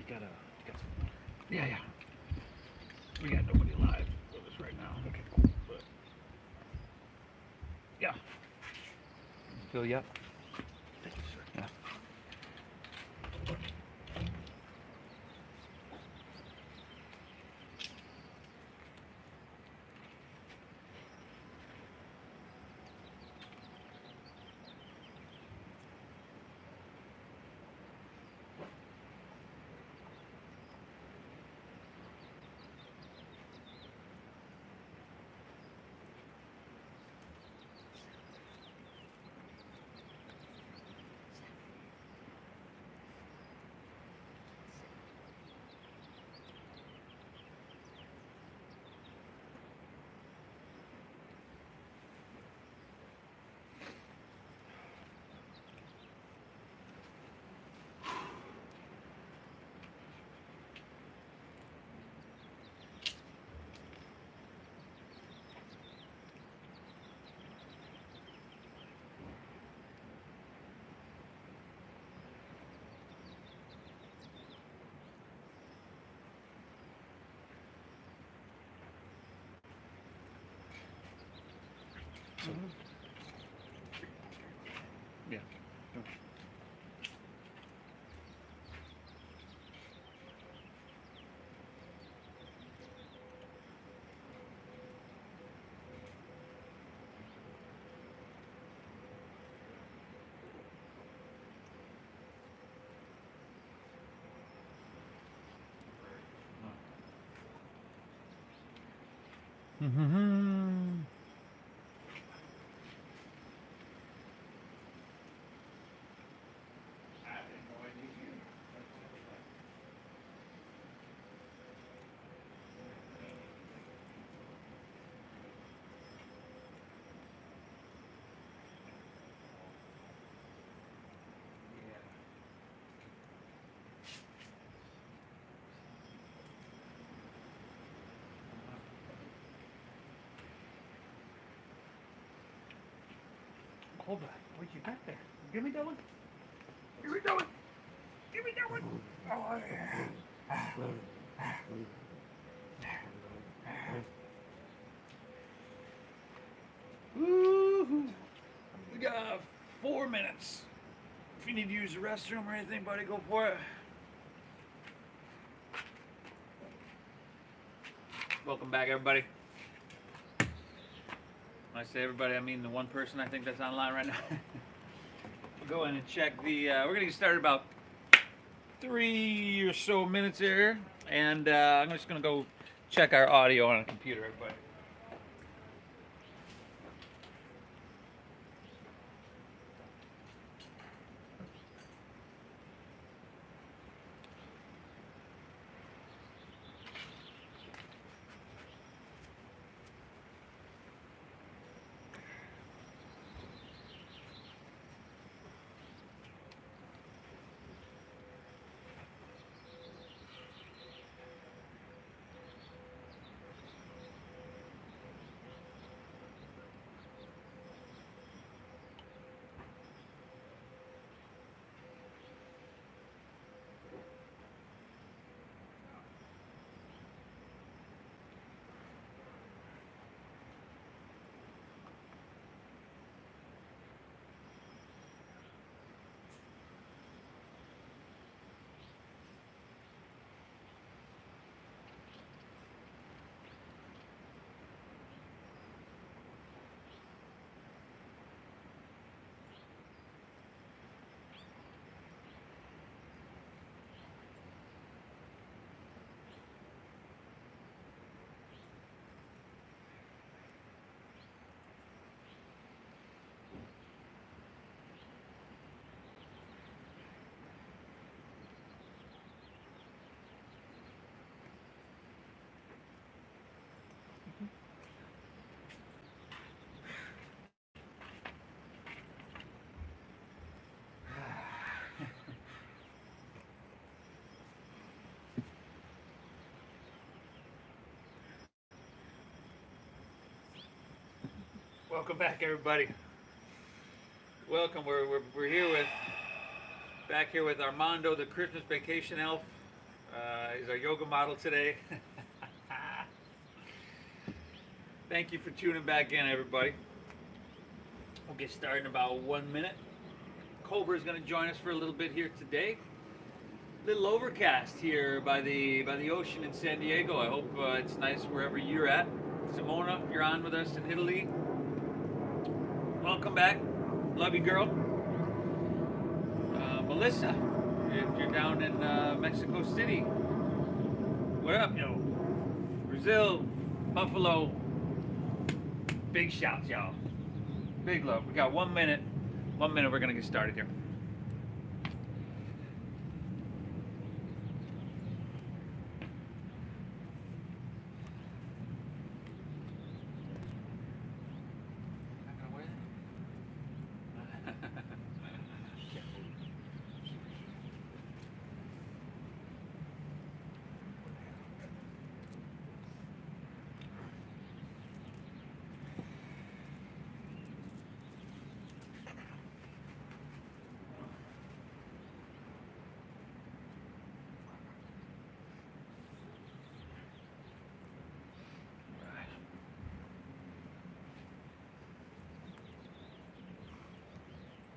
You got some. Yeah, yeah. We got nobody live with us right now. Okay, cool. But yeah. Fill you up. Thank you, sir. Yeah. So, yeah. Mm-hmm. Hold on. What you got there? Give me that one. Give me that one. Give me that one. Oh, yeah. Woo-hoo. We got 4 minutes. If you need to use the restroom or anything, buddy, go for it. Welcome back, everybody. When I say everybody, I mean the one person I think that's online right now. We'll go in and check the, we're going to get started about 3 or so minutes here. And I'm just going to go check our audio on a computer, everybody. Welcome back, everybody. Welcome. We're here with back here with our Mondo, the Christmas vacation elf. He's our yoga model today. Thank you for tuning back in, everybody. We'll get started in about 1 minute. Cobra's going to join us for a little bit here today. Little overcast here by the ocean in San Diego. I hope it's nice wherever you're at. Simona, if you're on with us in Italy, welcome back. Love you, girl. Melissa, if you're down in Mexico City, what up, yo? Brazil, Buffalo, big shouts, y'all. Big love. We got 1 minute. 1 minute, we're gonna get started here.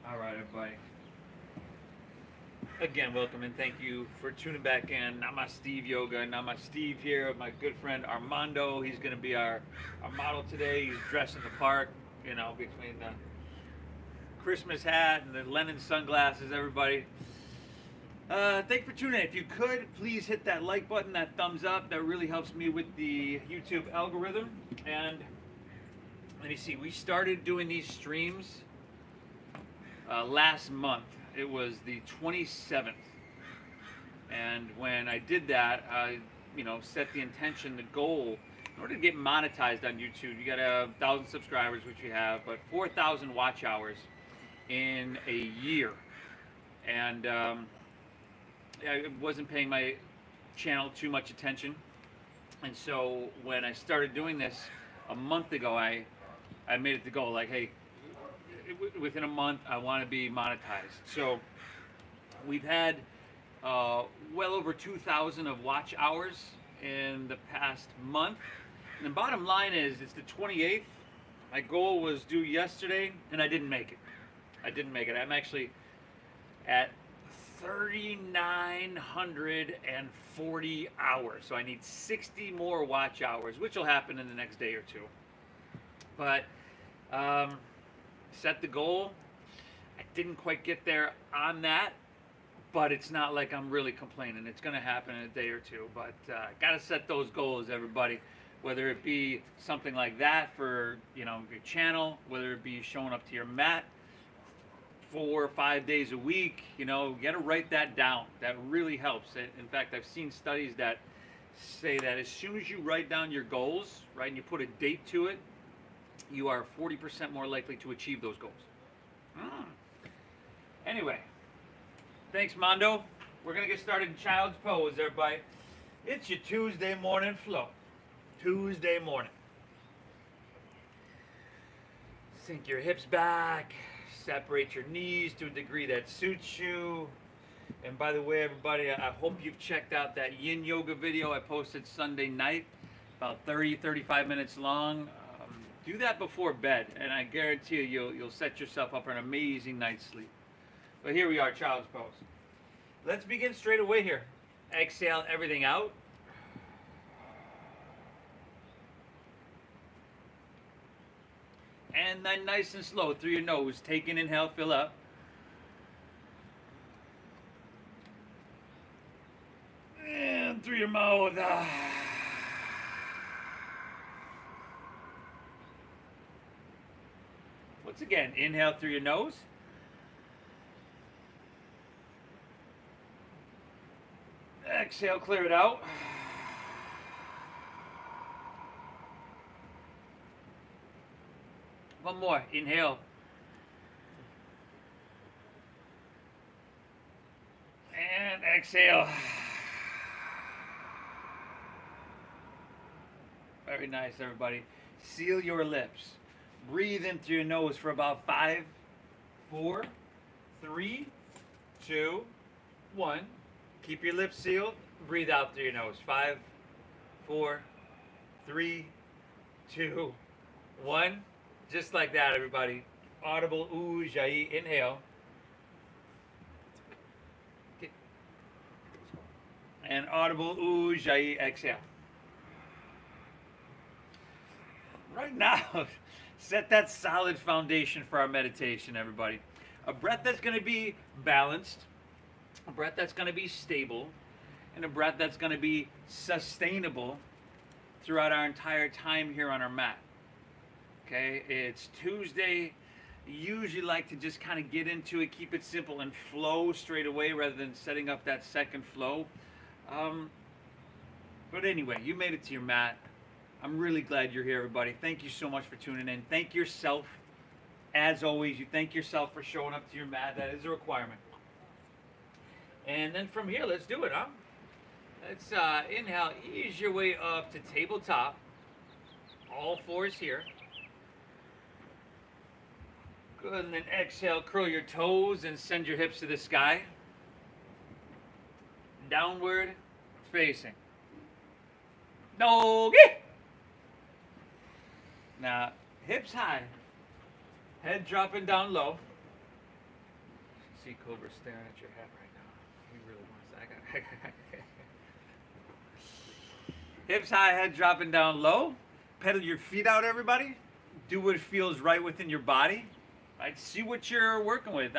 All right, everybody. Again, welcome and thank you for tuning back in. Namasteve Yoga. Namasteve here with my good friend Armando. He's going to be our model today. He's dressed in the part, you know, between the Christmas hat and the Lennon sunglasses, everybody. Thank you for tuning in. If you could, please hit that like button, that thumbs up. That really helps me with the YouTube algorithm. And let me see, we started doing these streams last month. It was the 27th, and when I did that, I set the intention, the goal, in order to get monetized on YouTube, you gotta have 1,000 subscribers, which we have, but 4,000 watch hours in a year. And I wasn't paying my channel too much attention, and so when I started doing this a month ago, I made it the goal, like, hey, within a month I want to be monetized. So we've had well over 2,000 of watch hours in the past month, and the bottom line is it's the 28th. My goal was due yesterday and I didn't make it. I'm actually at 3,940 hours, so I need 60 more watch hours, which will happen in the next day or two. But set the goal. I didn't quite get there on that, but it's not like I'm really complaining. It's going to happen in a day or two, but gotta set those goals, everybody. Whether it be something like that for your channel, whether it be showing up to your mat 4 or 5 days a week, you gotta write that down. That really helps. In fact, I've seen studies that say that as soon as you write down your goals, right, and you put a date to it, you are 40% more likely to achieve those goals. Anyway, thanks, Mondo. We're going to get started in Child's Pose, everybody. It's your Tuesday morning flow. Tuesday morning. Sink your hips back. Separate your knees to a degree that suits you. And by the way, everybody, I hope you've checked out that yin yoga video I posted Sunday night, about 30-35 minutes long. Do that before bed, and I guarantee you'll set yourself up for an amazing night's sleep. But here we are, Child's Pose. Let's begin straight away here. Exhale everything out. And then nice and slow through your nose. Take an inhale, fill up. And through your mouth. Once again, inhale through your nose. Exhale, clear it out. One more, inhale. And exhale. Very nice, everybody. Seal your lips. Breathe in through your nose for about 5, 4, 3, 2, 1. Keep your lips sealed. Breathe out through your nose. 5, 4, 3, 2, 1. Just like that, everybody. Audible ujjayi. Inhale. And audible ujjayi. Exhale. Right now, set that solid foundation for our meditation, everybody. A breath that's going to be balanced, a breath that's going to be stable, and a breath that's going to be sustainable throughout our entire time here on our mat. Okay, it's Tuesday. Usually like to just kind of get into it, keep it simple, and flow straight away rather than setting up that second flow. But anyway, you made it to your mat. I'm really glad you're here, everybody. Thank you so much for tuning in. Thank yourself. As always, you thank yourself for showing up to your mat. That is a requirement. And then from here, let's do it, huh? Let's inhale, ease your way up to tabletop. All fours here. Good, and then exhale, curl your toes and send your hips to the sky. Downward facing. Doggy! Now, hips high. Head dropping down low. See Cobra staring at your head right now. He really wants that. Hips high, head dropping down low. Pedal your feet out, everybody. Do what feels right within your body. Right? See what you're working with.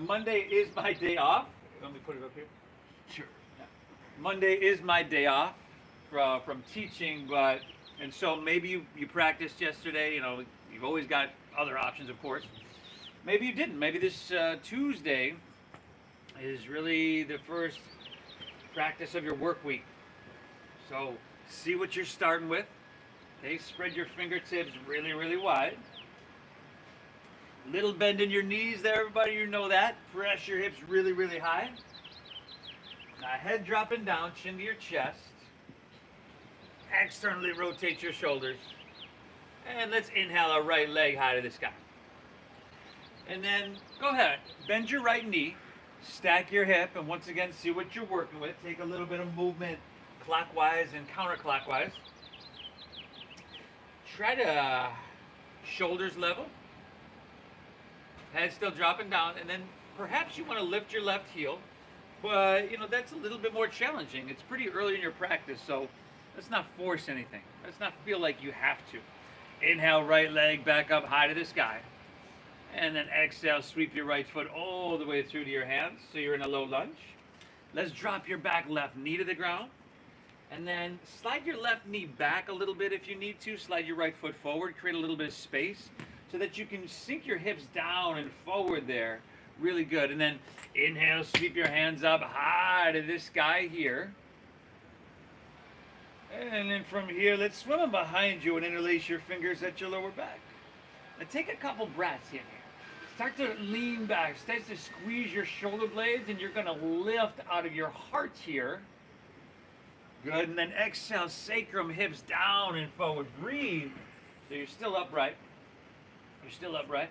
Monday is my day off. Let me put it up here. Sure. Yeah. Monday is my day off from teaching, and so maybe you practiced yesterday. You know, you've always got other options, of course. Maybe you didn't. Maybe this Tuesday is really the first practice of your work week. So see what you're starting with. Okay, spread your fingertips really, really wide. Little bend in your knees there, everybody. You know that. Press your hips really, really high. Now head dropping down, chin to your chest. Externally rotate your shoulders. And let's inhale our right leg high to the sky. And then go ahead, bend your right knee, stack your hip, and once again, see what you're working with. Take a little bit of movement clockwise and counterclockwise. Try to shoulders level. Head still dropping down, and then perhaps you want to lift your left heel, but you know that's a little bit more challenging. It's pretty early in your practice, so let's not force anything. Let's not feel like you have to. Inhale, right leg back up high to the sky. And then exhale, sweep your right foot all the way through to your hands, so you're in a low lunge. Let's drop your back left knee to the ground. And then slide your left knee back a little bit if you need to. Slide your right foot forward, create a little bit of space so that you can sink your hips down and forward there. Really good. And then inhale, sweep your hands up high to the sky here. And then from here, let's swim them behind you and interlace your fingers at your lower back. Now take a couple breaths in here. Start to lean back. Start to squeeze your shoulder blades, and you're going to lift out of your heart here. Good. And then exhale, sacrum, hips down and forward. Breathe. So you're still upright. You're still upright,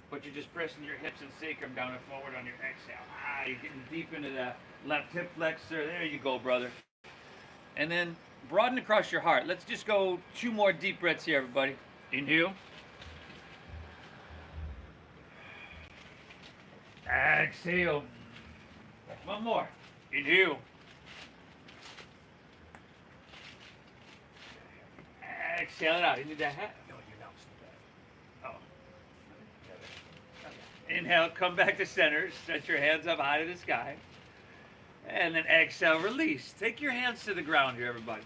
but you're just pressing your hips and sacrum down and forward on your exhale. You're getting deep into the left hip flexor. There you go, brother. And then broaden across your heart. Let's just go 2 more deep breaths here, everybody. Inhale. Exhale. 1 more. Inhale. Exhale it out. You need that hat? No, you're not. Oh. Inhale, come back to center. Stretch your hands up high to the sky. And then exhale, release. Take your hands to the ground here, everybody.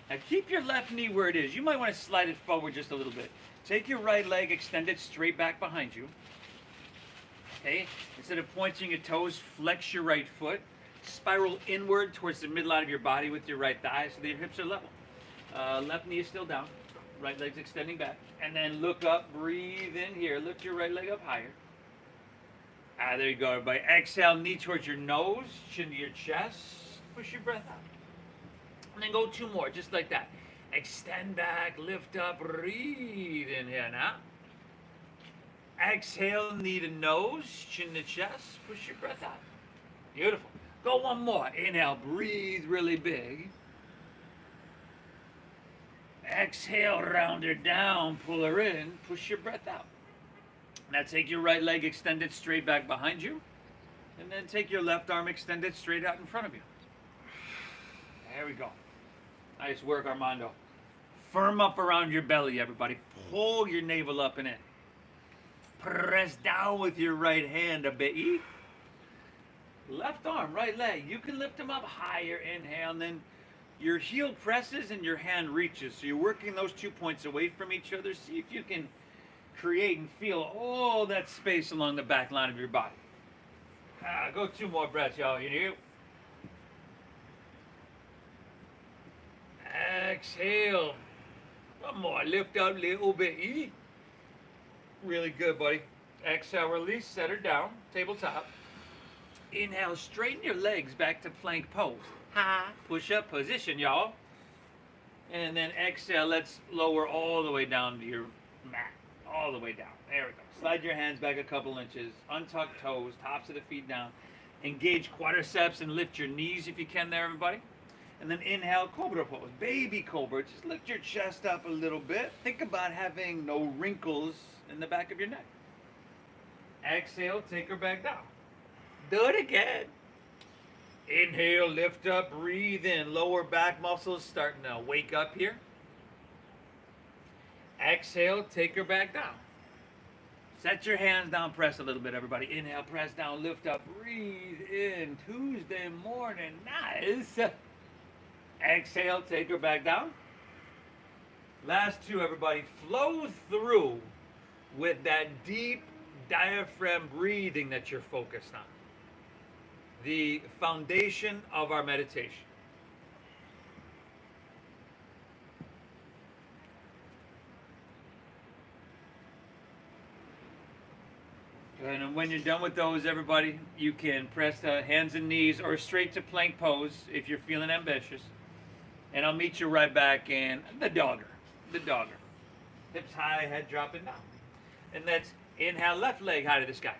Now keep your left knee where it is. You might want to slide it forward just a little bit. Take your right leg, extend it straight back behind you. Okay? Instead of pointing your toes, flex your right foot. Spiral inward towards the midline of your body with your right thigh so that your hips are level. Left knee is still down. Right leg's extending back. And then look up, breathe in here. Lift your right leg up higher. There you go, everybody. Exhale, knee towards your nose, chin to your chest. Push your breath out. And then go 2 more, just like that. Extend back, lift up, breathe in here now. Exhale, knee to nose, chin to chest. Push your breath out. Beautiful. Go one more. Inhale, breathe really big. Exhale, round her down, pull her in, push your breath out. Now take your right leg, extend it straight back behind you. And then take your left arm, extend it straight out in front of you. There we go. Nice work, Armando. Firm up around your belly, everybody. Pull your navel up and in. Press down with your right hand a bit. Left arm, right leg. You can lift them up higher. Inhale, and then your heel presses and your hand reaches. So you're working those 2 points away from each other. See if you can create and feel all that space along the back line of your body. Go 2 more breaths, y'all. You do. Exhale. One more. Lift up a little bit. Really good, buddy. Exhale, release, set her down, tabletop. Inhale, straighten your legs back to plank pose. Push up position, y'all. And then exhale, let's lower all the way down to your mat. All the way down. There we go. Slide your hands back a couple inches. Untuck toes, tops of the feet down. Engage quadriceps and lift your knees if you can there, everybody. And then inhale, cobra pose. Baby cobra. Just lift your chest up a little bit. Think about having no wrinkles in the back of your neck. Exhale, take her back down. Do it again. Inhale, lift up, breathe in. Lower back muscles starting to wake up here. Exhale, take her back down. Set your hands down, press a little bit, everybody. Inhale, press down, lift up, breathe in. Tuesday morning, nice. Exhale, take her back down. Last 2, everybody. Flow through with that deep diaphragm breathing that you're focused on. The foundation of our meditation. And when you're done with those, everybody, you can press the hands and knees or straight to plank pose if you're feeling ambitious. And I'll meet you right back in the dogger. The dogger. Hips high, head dropping down. And let's inhale, left leg high to the sky.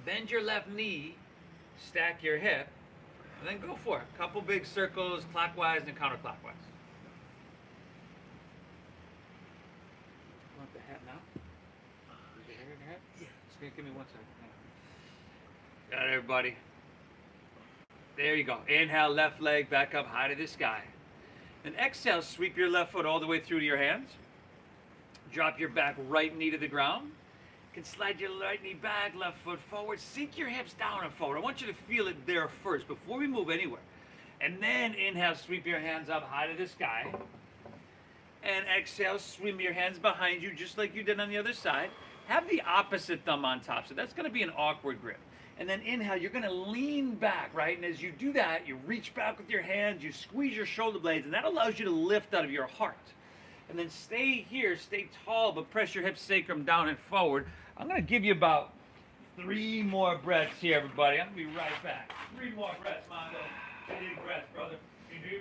Bend your left knee, stack your hip, and then go for it. Couple big circles, clockwise and counterclockwise. Want the hat now? Is your hair in your hat? Yeah. Just give me 1 second. Got it, everybody. There you go. Inhale, left leg back up high to the sky. Then exhale, sweep your left foot all the way through to your hands. Drop your back right knee to the ground. You can slide your right knee back, left foot forward. Sink your hips down and forward. I want you to feel it there first before we move anywhere. And then inhale, sweep your hands up high to the sky. And exhale, swim your hands behind you just like you did on the other side. Have the opposite thumb on top. So that's going to be an awkward grip. And then inhale, you're going to lean back, right? And as you do that, you reach back with your hands, you squeeze your shoulder blades, and that allows you to lift out of your heart. And then stay here, stay tall, but press your hips sacrum down and forward. I'm going to give you about 3 more breaths here, everybody. I'm going to be right back. 3 more breaths, Mondo. Big breaths, brother. You do?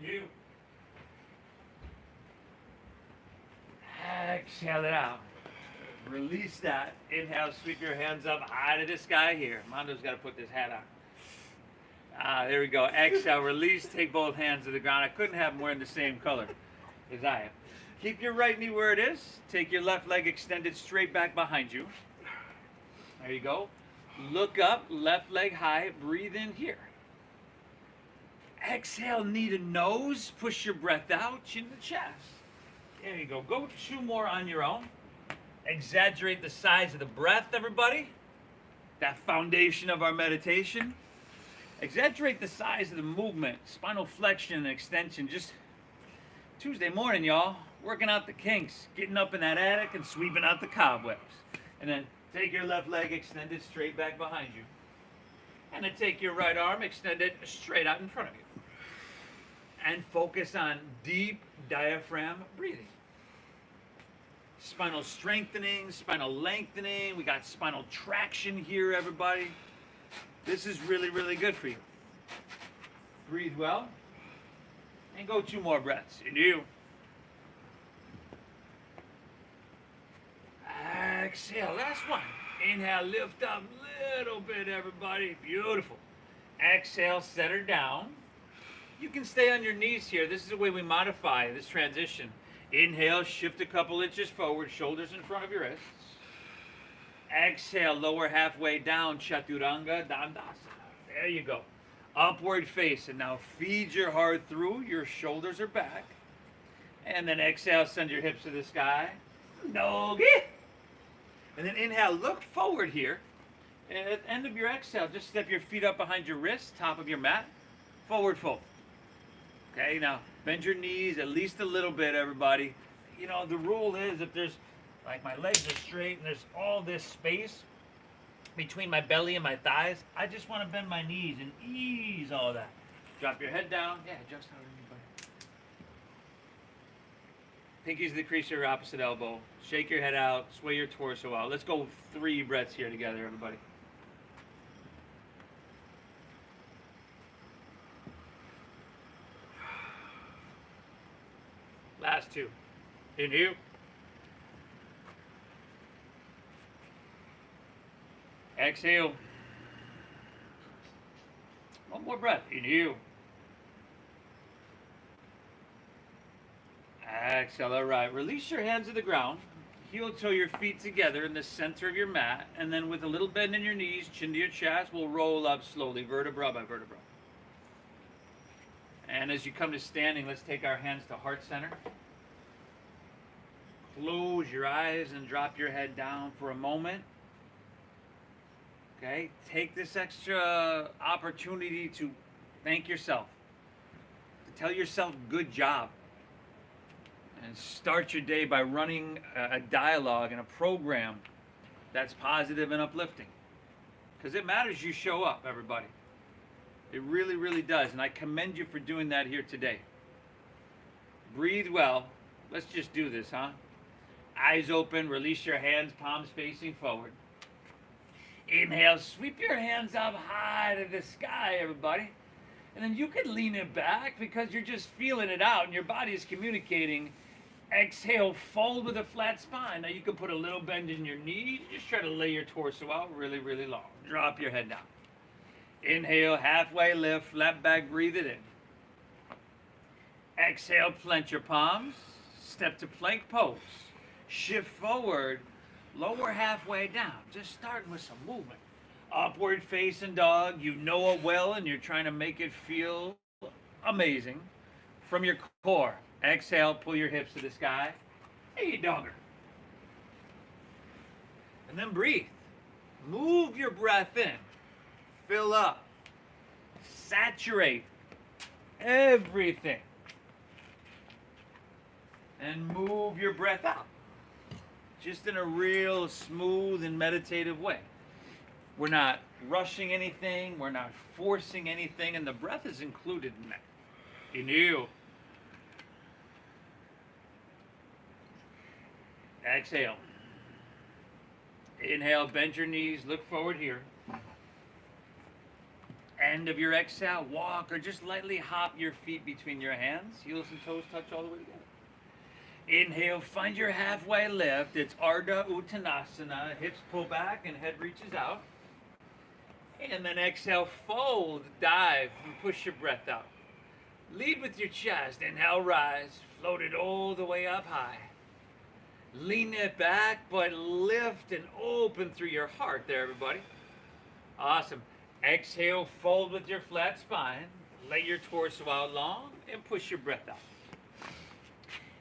You. Exhale it out. Release that. Inhale, sweep your hands up high to the sky here. Mondo's got to put this hat on. There we go. Exhale, release, take both hands to the ground. I couldn't have them wearing the same color as I am. Keep your right knee where it is. Take your left leg extended straight back behind you. There you go. Look up, left leg high. Breathe in here. Exhale, knee to nose, push your breath out, chin to chest. There you go. Go 2 more on your own. Exaggerate the size of the breath, everybody. That foundation of our meditation. Exaggerate the size of the movement, spinal flexion and extension. Just Tuesday morning, y'all. Working out the kinks, getting up in that attic and sweeping out the cobwebs. And then take your left leg extended straight back behind you. And then take your right arm extended straight out in front of you. And focus on deep diaphragm breathing. spinal strengthening, spinal lengthening. We got spinal traction here, everybody. This is really, really good for you. Breathe well. And go 2 more breaths. In you. Exhale. Last one. Inhale, lift up a little bit, everybody. Beautiful. Exhale, set her down. You can stay on your knees here. This is the way we modify this transition. Inhale, shift a couple inches forward, shoulders in front of your wrists. Exhale, lower halfway down, Chaturanga Dandasana. There you go. Upward face, and now feed your heart through. Your shoulders are back. And then exhale, send your hips to the sky. Nogi. And then inhale, look forward here. And at the end of your exhale, just step your feet up behind your wrists, top of your mat. Forward fold. Okay, now bend your knees at least a little bit, everybody. You know, the rule is if there's, like my legs are straight and there's all this space between my belly and my thighs, I just want to bend my knees and ease all of that. Drop your head down. Yeah, just how you Pinkies to the crease of your opposite elbow. Shake your head out. Sway your torso out. Let's go 3 breaths here together, everybody. Last 2. Inhale. Exhale. 1 more breath. Inhale. Exhale. All right. Release your hands to the ground. Heel toe your feet together in the center of your mat. And then with a little bend in your knees, chin to your chest, we'll roll up slowly, vertebra by vertebra. And as you come to standing, let's take our hands to heart center. Close your eyes and drop your head down for a moment. Okay, take this extra opportunity to thank yourself, to tell yourself good job, and start your day by running a dialogue and a program that's positive and uplifting. Because it matters you show up, everybody. It really, really does, and I commend you for doing that here today. Breathe well. Let's just do this, huh? Eyes open, release your hands, palms facing forward. Inhale, sweep your hands up high to the sky, everybody. And then you can lean it back because you're just feeling it out and your body is communicating. Exhale, fold with a flat spine. Now you can put a little bend in your knee. Just try to lay your torso out really, really long. Drop your head down. Inhale, halfway lift, flat back, breathe it in. Exhale, plant your palms. Step to plank pose. Shift forward. Lower halfway down, just starting with some movement. Upward facing dog, you know it well and you're trying to make it feel amazing. From your core, exhale, pull your hips to the sky. Hey, dogger. And then breathe. Move your breath in. Fill up. Saturate everything. And move your breath out. Just in a real smooth and meditative way. We're not rushing anything. We're not forcing anything. And the breath is included in that. Inhale. Exhale. Inhale, bend your knees. Look forward here. End of your exhale, walk or just lightly hop your feet between your hands. Heels and toes touch all the way together. Inhale, find your halfway lift. It's Ardha Chandrasana. Hips pull back and head reaches out. And then exhale, fold, dive, and push your breath out. Lead with your chest. Inhale, rise. Float it all the way up high. Lean it back, but lift and open through your heart there, everybody. Awesome. Exhale, fold with your flat spine. Lay your torso out long and push your breath out.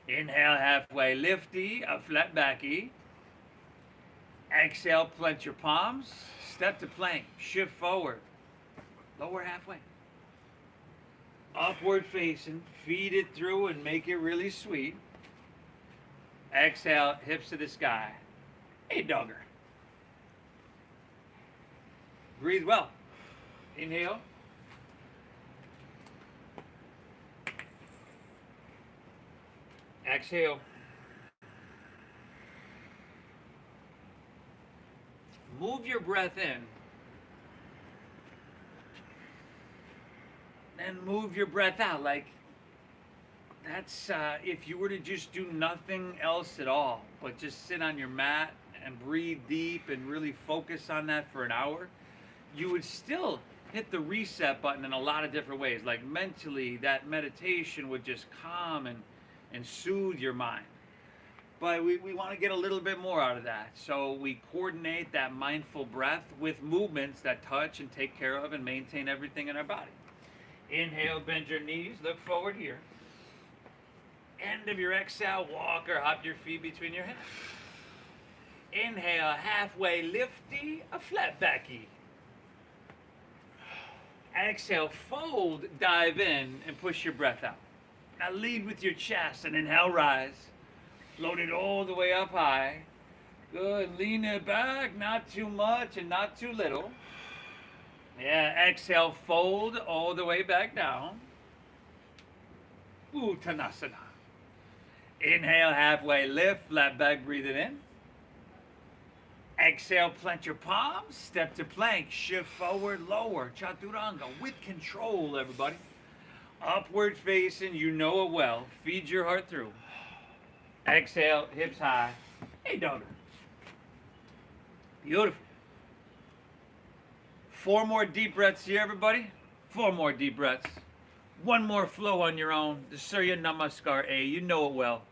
Inhale, halfway lifty, a flat backy. Exhale, plant your palms. Step to plank. Shift forward. Lower halfway. Upward facing. Feed it through and make it really sweet. Exhale, hips to the sky. Hey, dogger. Breathe well. Inhale. Exhale. Move your breath in. And move your breath out. Like, that's if you were to just do nothing else at all, but just sit on your mat and breathe deep and really focus on that for an hour, you would still hit the reset button in a lot of different ways. Like mentally, that meditation would just calm and soothe your mind. But we want to get a little bit more out of that. So we coordinate that mindful breath with movements that touch and take care of and maintain everything in our body. Inhale, bend your knees, look forward here. End of your exhale, walk or hop your feet between your hands. Inhale, halfway lifty, a flat backy. Exhale, fold, dive in, and push your breath out. Now lead with your chest and inhale, rise. Float it all the way up high. Good, lean it back, not too much and not too little. Yeah, exhale, fold all the way back down. Uttanasana. Inhale, halfway lift, flat back, breathe it in. Exhale, plant your palms, step to plank, shift forward, lower, chaturanga, with control, everybody. Upward facing, you know it well. Feed your heart through. Exhale, hips high. Hey, dogger. Beautiful. 4 more deep breaths here, everybody. 4 more deep breaths. 1 more flow on your own. The Surya Namaskar A, you know it well.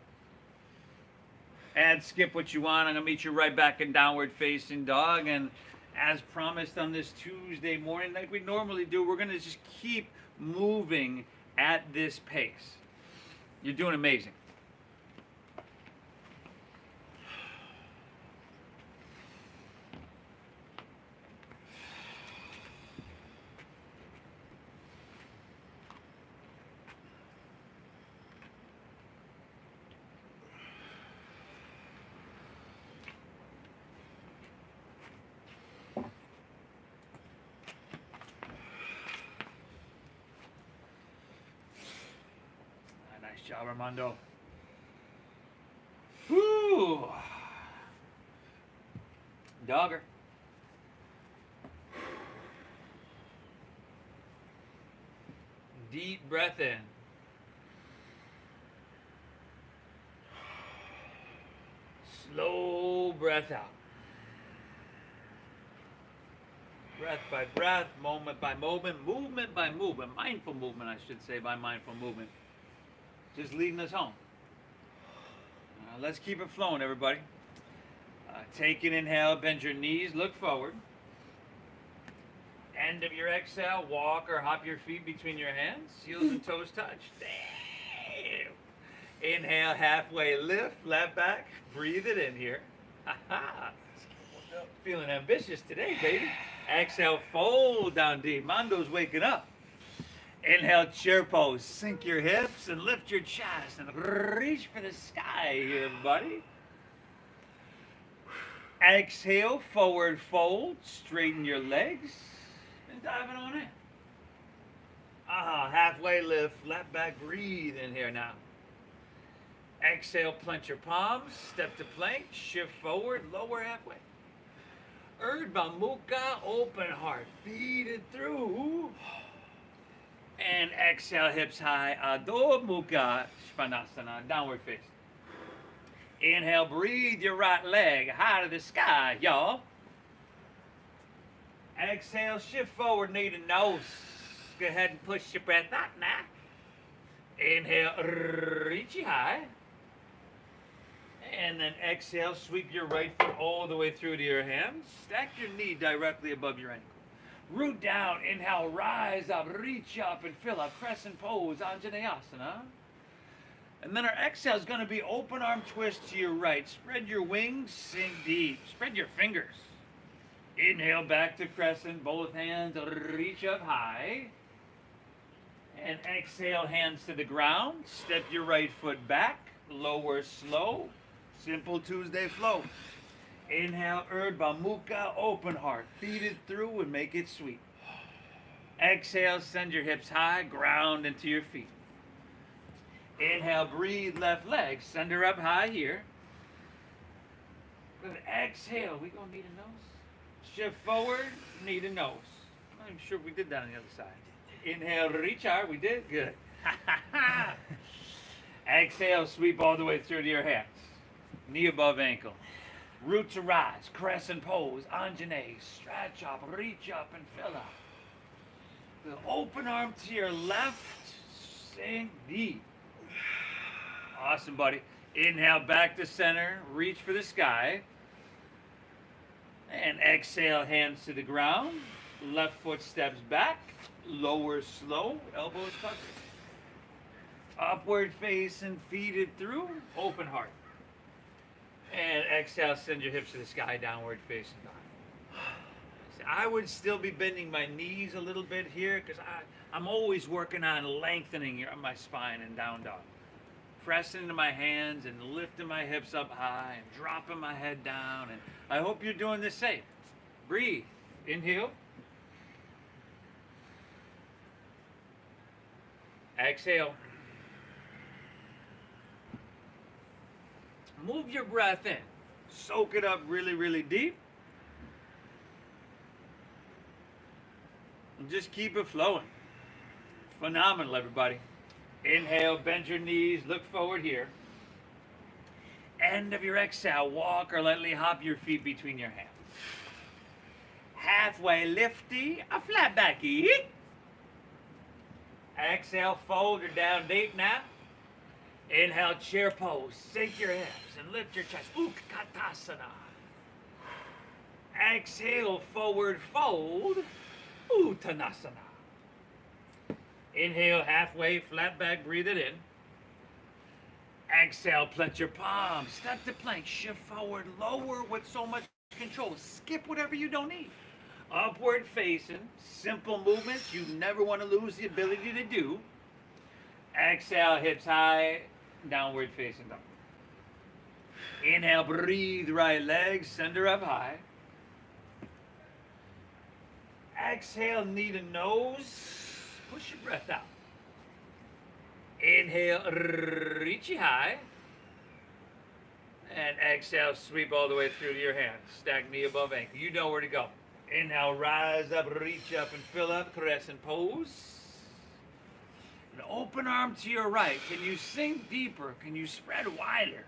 Add, skip what you want. I'm going to meet you right back in downward facing dog. And as promised on this Tuesday morning, like we normally do, we're going to just keep moving at this pace. You're doing amazing. Nice job, Mondo. Whoo! Dogger. Deep breath in. Slow breath out. Breath by breath, moment by moment, movement by movement, mindful movement, I should say, by mindful movement. Just leading us home. Let's keep it flowing, everybody. Take an inhale, bend your knees, look forward. End of your exhale, walk or hop your feet between your hands, heels and toes touch. Damn. Inhale, halfway lift, flat back, breathe it in here. Feeling ambitious today, baby. Exhale, fold down deep. Mondo's waking up. Inhale, chair pose. Sink your hips and lift your chest and reach for the sky here, everybody. Exhale, forward fold. Straighten your legs and dive it on in. Halfway lift, flat back, breathe in here now. Exhale, plant your palms, step to plank, shift forward, lower halfway. Ardha Mukha, open heart, feed it through. And exhale, hips high, Ardha Mukha, Svanasana, downward face. Inhale, breathe your right leg high to the sky, y'all. Exhale, shift forward, knee to nose. Go ahead and push your breath out now. Inhale, reach it high. And then exhale, sweep your right foot all the way through to your hands. Stack your knee directly above your ankle. Root down, inhale, rise up, reach up and fill up. Crescent Pose, Anjaneyasana. And then our exhale is going to be open arm twist to your right. Spread your wings, sink deep. Spread your fingers. Inhale back to crescent, both hands reach up high. And exhale, hands to the ground. Step your right foot back, lower slow. Simple Tuesday flow. Inhale, Ardha Mukha, open heart. Feed it through and make it sweet. Exhale, send your hips high, ground into your feet. Inhale, breathe, left leg, send her up high here. Good. Exhale, we're going to need a nose. Shift forward, knee to nose. I'm sure we did that on the other side. Inhale, reach out. We did? Good. Exhale, sweep all the way through to your hands. Knee above ankle. Root to rise. Crescent pose. Anjane. Stretch up. Reach up and fill up. The open arm to your left. Sink deep. Awesome, buddy. Inhale back to center. Reach for the sky. And exhale, hands to the ground. Left foot steps back. Lower slow. Elbows touch. Upward facing, feet it through. Open heart. And exhale, send your hips to the sky, downward facing dog. I would still be bending my knees a little bit here because I'm always working on lengthening my spine and down dog. Pressing into my hands and lifting my hips up high and dropping my head down. And I hope you're doing the same. Breathe. Inhale. Exhale. Move your breath in. Soak it up really, really deep. And just keep it flowing. Phenomenal, everybody. Inhale, bend your knees, look forward here. End of your exhale, walk or lightly hop your feet between your hands. Halfway lifty, a flat backy. Exhale, fold or down deep now. Inhale, chair pose. Sink your hips and lift your chest. Utkatasana. Exhale, forward fold. Uttanasana. Inhale, halfway, flat back, breathe it in. Exhale, plant your palms. Step to plank, shift forward, lower with so much control. Skip whatever you don't need. Upward facing, simple movements you never want to lose the ability to do. Exhale, hips high, downward facing dog. Inhale, breathe, right leg, send her up high. Exhale, knee to nose. Push your breath out. Inhale, reach high. And exhale, sweep all the way through to your hands. Stack knee above ankle. You know where to go. Inhale, rise up, reach up and fill up. Crescent pose. An open arm to your right. Can you sink deeper? Can you spread wider?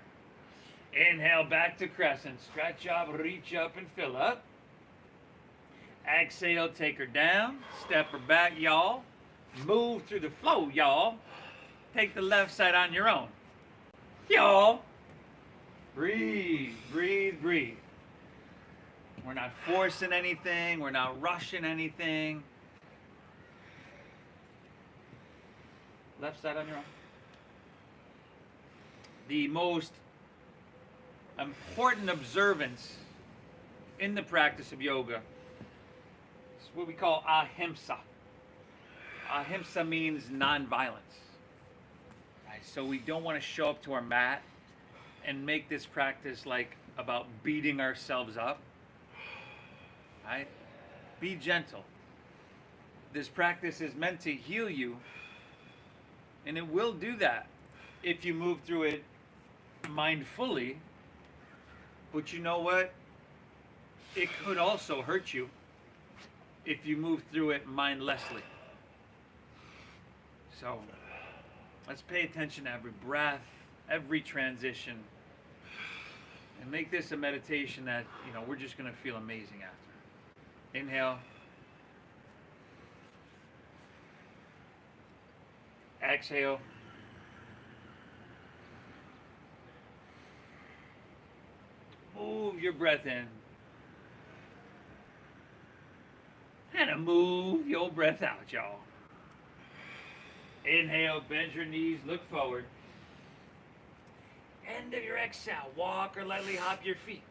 Inhale, back to crescent. Stretch up, reach up and fill up. Exhale, take her down. Step her back, y'all. Move through the flow, y'all. Take the left side on your own. Y'all. Breathe, breathe, breathe. We're not forcing anything. We're not rushing anything. Left side on your own. The most important observance in the practice of yoga is what we call ahimsa. Ahimsa means nonviolence. Right? So we don't want to show up to our mat and make this practice like about beating ourselves up. Right? Be gentle. This practice is meant to heal you, and it will do that if you move through it mindfully. But you know what? It could also hurt you if you move through it mindlessly. So let's pay attention to every breath, every transition, and make this a meditation that, we're just going to feel amazing after. Inhale. Exhale. Move your breath in. And move your breath out, y'all. Inhale, bend your knees, look forward. End of your exhale, walk or lightly hop your feet.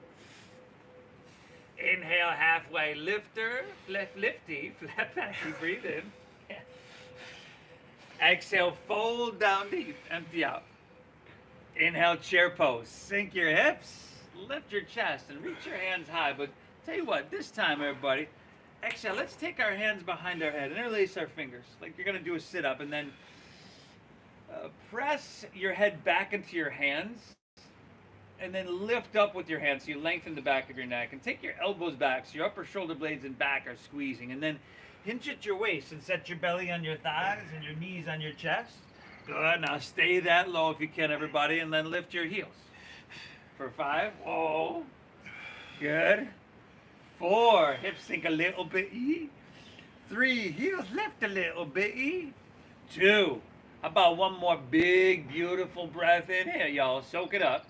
Inhale, halfway lifter, lifty, flat back, breathe in. Exhale, fold down deep, empty out. Inhale, chair pose. Sink your hips, lift your chest, and reach your hands high. But tell you what, this time, everybody, exhale, let's take our hands behind our head and interlace our fingers, like you're going to do a sit-up, and then press your head back into your hands and then lift up with your hands so you lengthen the back of your neck. And take your elbows back so your upper shoulder blades and back are squeezing. And then hinge at your waist and set your belly on your thighs and your knees on your chest. Good. Now stay that low if you can, everybody, and then lift your heels. For 5. Whoa. Good. 4. Hips sink a little bit. 3. Heels lift a little bit. 2. How about one more big, beautiful breath in here, y'all? Soak it up.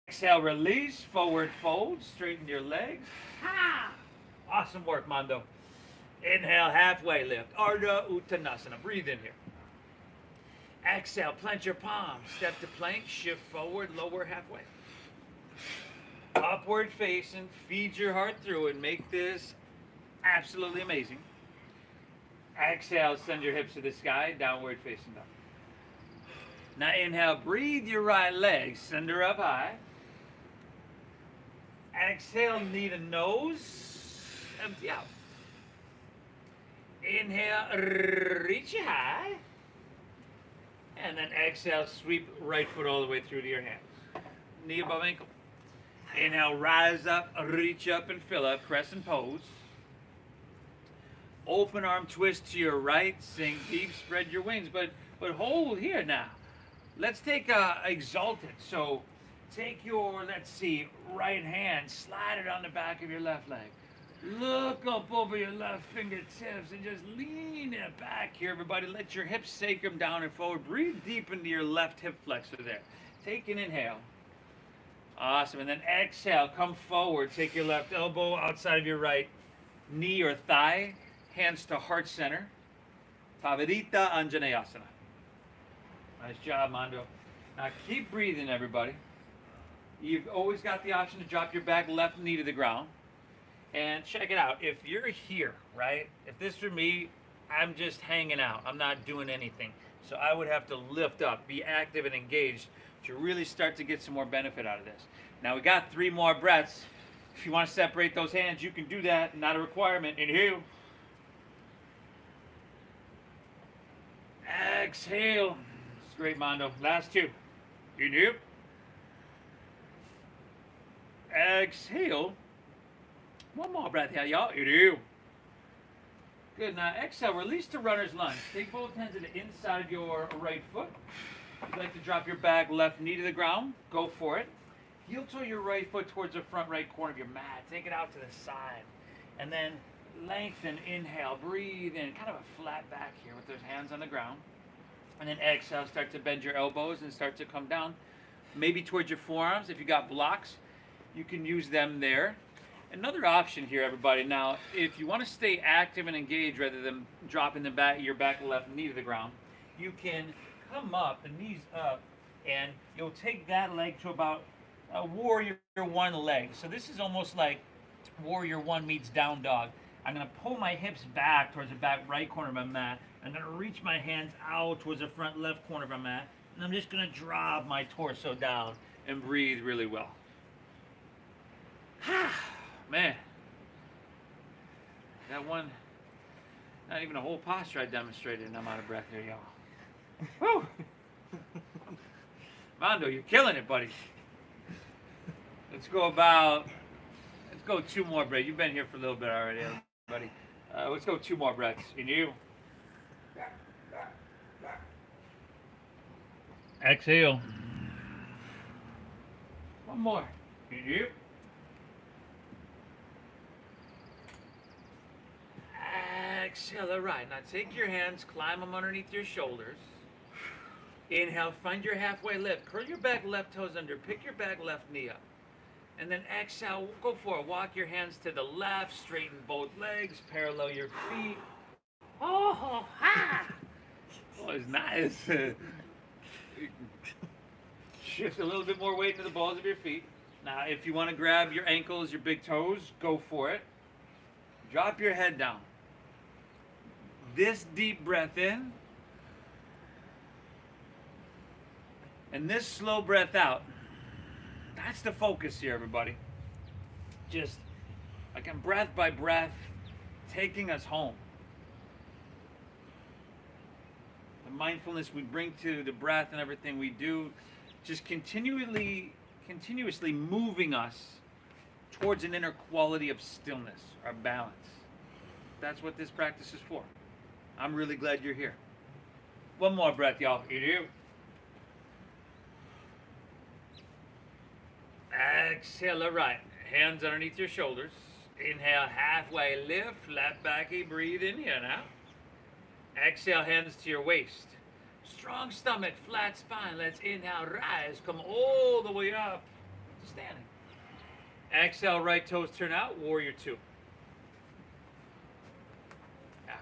Exhale, release, forward fold, straighten your legs. Ha! Awesome work, Mondo. Inhale, halfway lift. Ardha Chandrasana. Breathe in here. Exhale, plant your palms. Step to plank, shift forward, lower halfway. Upward facing, feed your heart through it. Make this absolutely amazing. Exhale, send your hips to the sky, downward facing dog. Now inhale, breathe your right leg, send her up high. Exhale, knee to nose, empty out. Inhale, reach it high. And then exhale, sweep right foot all the way through to your hands. Knee above ankle. Inhale, rise up, reach up and fill up, Crescent Pose. Open arm twist to your right, sink deep, spread your wings, but hold here now. Let's take exalted. So take your, let's see, right hand, slide it on the back of your left leg. Look up over your left fingertips and just lean it back here, everybody. Let your hips sacrum down and forward. Breathe deep into your left hip flexor there. Take an inhale. Awesome. And then exhale, come forward. Take your left elbow outside of your right knee or thigh. Hands to heart center. Anjaneyasana. Nice job, Mondo. Now keep breathing, everybody. You've always got the option to drop your back left knee to the ground. And check it out. If you're here, right? If this were me, I'm just hanging out. I'm not doing anything. So I would have to lift up, be active and engaged to really start to get some more benefit out of this. Now we got 3 more breaths. If you want to separate those hands, you can do that. Not a requirement. Inhale. Exhale. It's great, Mondo. Last 2. Inhale. Exhale. One more breath here, y'all. Inhale. Good. Now exhale. Release to runner's lunge. Take both hands to the inside of your right foot. If you'd like to drop your back left knee to the ground, go for it. Heel toe your right foot towards the front right corner of your mat. Take it out to the side. And then lengthen, inhale, breathe in. Kind of a flat back here with those hands on the ground. And then exhale, start to bend your elbows and start to come down. Maybe towards your forearms. If you got blocks, you can use them there. Another option here, everybody. Now, if you want to stay active and engaged rather than dropping your back left knee to the ground, you can come up, the knees up, and you'll take that leg to about warrior 1 leg. So this is almost like warrior 1 meets down dog. I'm going to pull my hips back towards the back right corner of my mat. I'm going to reach my hands out towards the front left corner of my mat. And I'm just going to drop my torso down and breathe really well. Man. That one, not even a whole posture I demonstrated and I'm out of breath here, y'all. Woo! Mondo, you're killing it, buddy. Let's go 2 more breaths. You've been here for a little bit already, everybody. Let's go 2 more breaths. In you. Exhale. One more. In you. Exhale. All right. Now take your hands, climb them underneath your shoulders. Inhale, find your halfway lift. Curl your back left toes under. Pick your back left knee up. And then exhale, go for it. Walk your hands to the left, straighten both legs, parallel your feet. Oh, ha! Oh, it's nice. Shift a little bit more weight to the balls of your feet. Now, if you want to grab your ankles, your big toes, go for it. Drop your head down. This deep breath in. And this slow breath out. That's the focus here, everybody. Just like breath by breath, taking us home. The mindfulness we bring to the breath and everything we do just continuously moving us towards an inner quality of stillness or balance. That's what this practice is for. I'm really glad you're here. One more breath, y'all. You do. Exhale, all right. Hands underneath your shoulders. Inhale, halfway lift, flat backy, breathe in here now. Exhale, hands to your waist. Strong stomach, flat spine. Let's inhale, rise, come all the way up to standing. Exhale, right toes turn out, warrior two.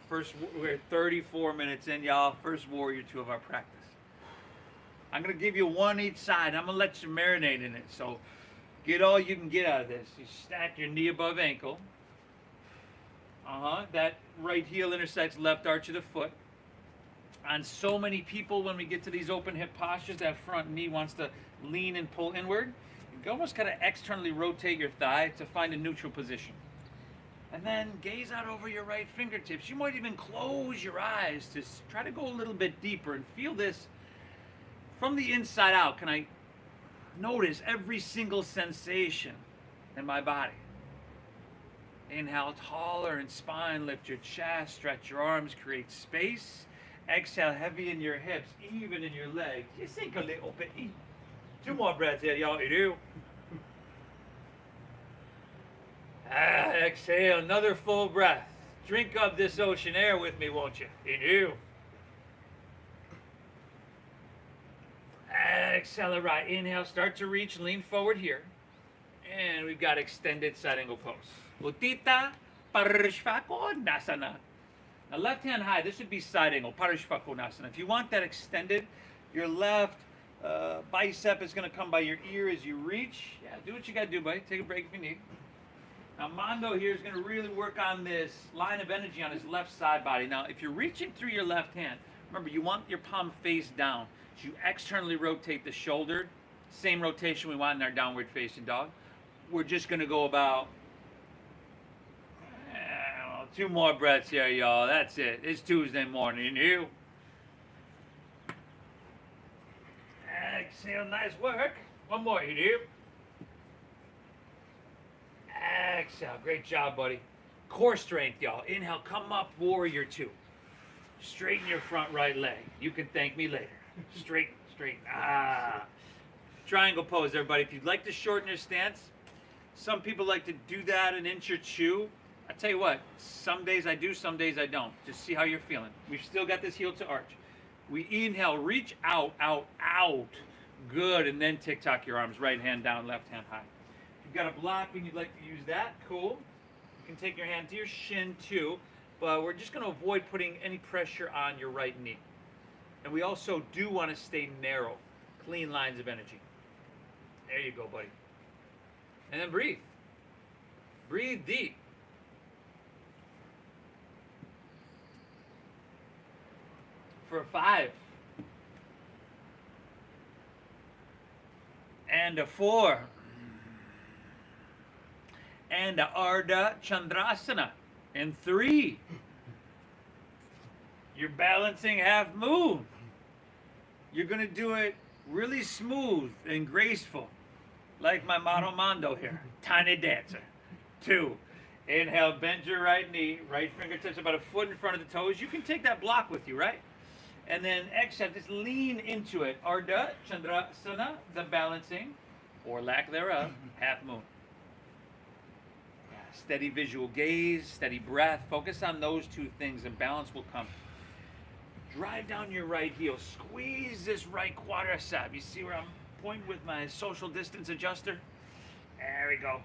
First, we're 34 minutes in, y'all. First warrior two of our practice. I'm going to give you one each side. I'm going to let you marinate in it. So get all you can get out of this. You stack your knee above ankle. That right heel intersects left arch of the foot. On so many people, when we get to these open hip postures, that front knee wants to lean and pull inward. You almost kind of externally rotate your thigh to find a neutral position. And then gaze out over your right fingertips. You might even close your eyes to try to go a little bit deeper and feel this from the inside out. Can I notice every single sensation in my body? Inhale, taller in spine, lift your chest, stretch your arms, create space. Exhale, heavy in your hips, even in your legs. You sink a little bit. Two more breaths here, y'all. You do. Exhale, another full breath. Drink up this ocean air with me, won't you? You do. Exhale, right. Inhale, start to reach, lean forward here. And we've got extended side angle pose. Uttita Paschimottanasana. Now left hand high, this would be side angle, Paschimottanasana. If you want that extended, your left bicep is going to come by your ear as you reach. Yeah, do what you got to do, buddy. Take a break if you need. Now Mondo here is going to really work on this line of energy on his left side body. Now if you're reaching through your left hand, remember you want your palm face down. So you externally rotate the shoulder. Same rotation we want in our downward facing dog. We're just going to go about 2 more breaths here, y'all. That's it. It's Tuesday morning. You. Exhale, nice work. One more, you do. Exhale, great job, buddy. Core strength, y'all. Inhale, come up, warrior two. Straighten your front right leg. You can thank me later. Straighten. Triangle pose, everybody. If you'd like to shorten your stance, some people like to do that an inch or two. I tell you what, some days I do, some days I don't. Just see how you're feeling. We've still got this heel to arch. We inhale, reach out. Good, and then tick-tock your arms. Right hand down, left hand high. If you've got a block and you'd like to use that, cool. You can take your hand to your shin too, but we're just going to avoid putting any pressure on your right knee. And we also do want to stay narrow, clean lines of energy. There you go, buddy. And then breathe. Breathe deep. For 5. And a 4. And a Ardha Chandrasana. And 3. You're balancing half moon. You're going to do it really smooth and graceful. Like my model Mondo here. Tiny dancer. 2. Inhale, bend your right knee. Right fingertips about a foot in front of the toes. You can take that block with you, right? And then exhale, just lean into it. Ardha Chandrasana, the balancing, or lack thereof, half moon. Steady visual gaze, steady breath. Focus on those 2 things and balance will come. Drive down your right heel. Squeeze this right quadricep. You see where I'm pointing with my social distance adjuster? There we go.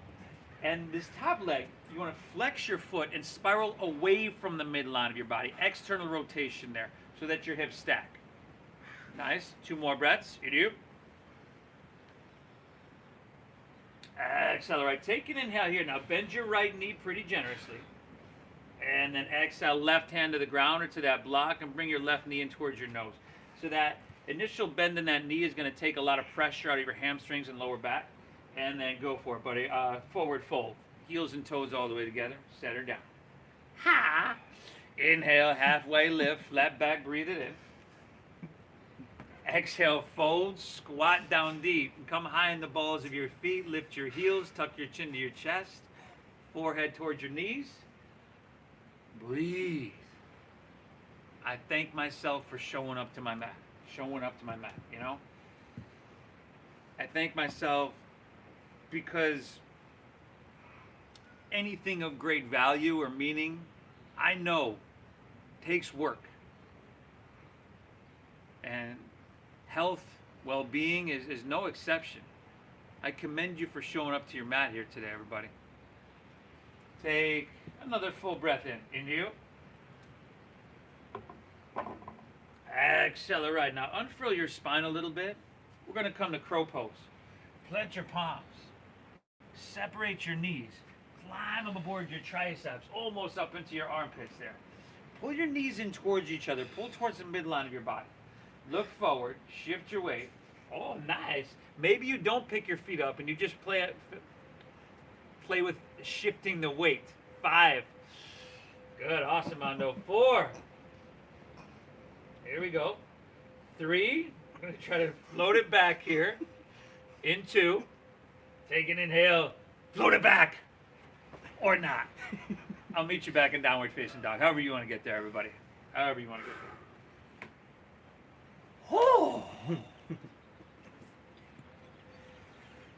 And this top leg, you want to flex your foot and spiral away from the midline of your body. External rotation there, so that your hips stack. Nice. 2 more breaths. You do. Accelerate. Take an inhale here. Now bend your right knee pretty generously. And then exhale, left hand to the ground or to that block and bring your left knee in towards your nose. So that initial bend in that knee is going to take a lot of pressure out of your hamstrings and lower back. And then go for it, buddy. Forward fold. Heels and toes all the way together. Set her down. Ha! Inhale, halfway lift, flat back, breathe it in. Exhale, fold, squat down deep. Come high in the balls of your feet. Lift your heels, tuck your chin to your chest. Forehead towards your knees. Breathe. I thank myself for showing up to my mat. Showing up to my mat, you know? I thank myself because anything of great value or meaning, I know, takes work. And health, well-being is no exception. I commend you for showing up to your mat here today, everybody. Take another full breath in. Inhale. Exhale, right. Now unfurl your spine a little bit. We're going to come to crow pose. Plant your palms. Separate your knees. Climb up aboard your triceps, almost up into your armpits there. Pull your knees in towards each other. Pull towards the midline of your body. Look forward. Shift your weight. Oh, nice. Maybe you don't pick your feet up and you just play with shifting the weight. 5. Good. Awesome, Mondo. 4. Here we go. 3. I'm going to try to float it back here. In 2. Take an inhale. Float it back. Or not. I'll meet you back in downward facing dog. However you want to get there, everybody. However you want to get there. Oh.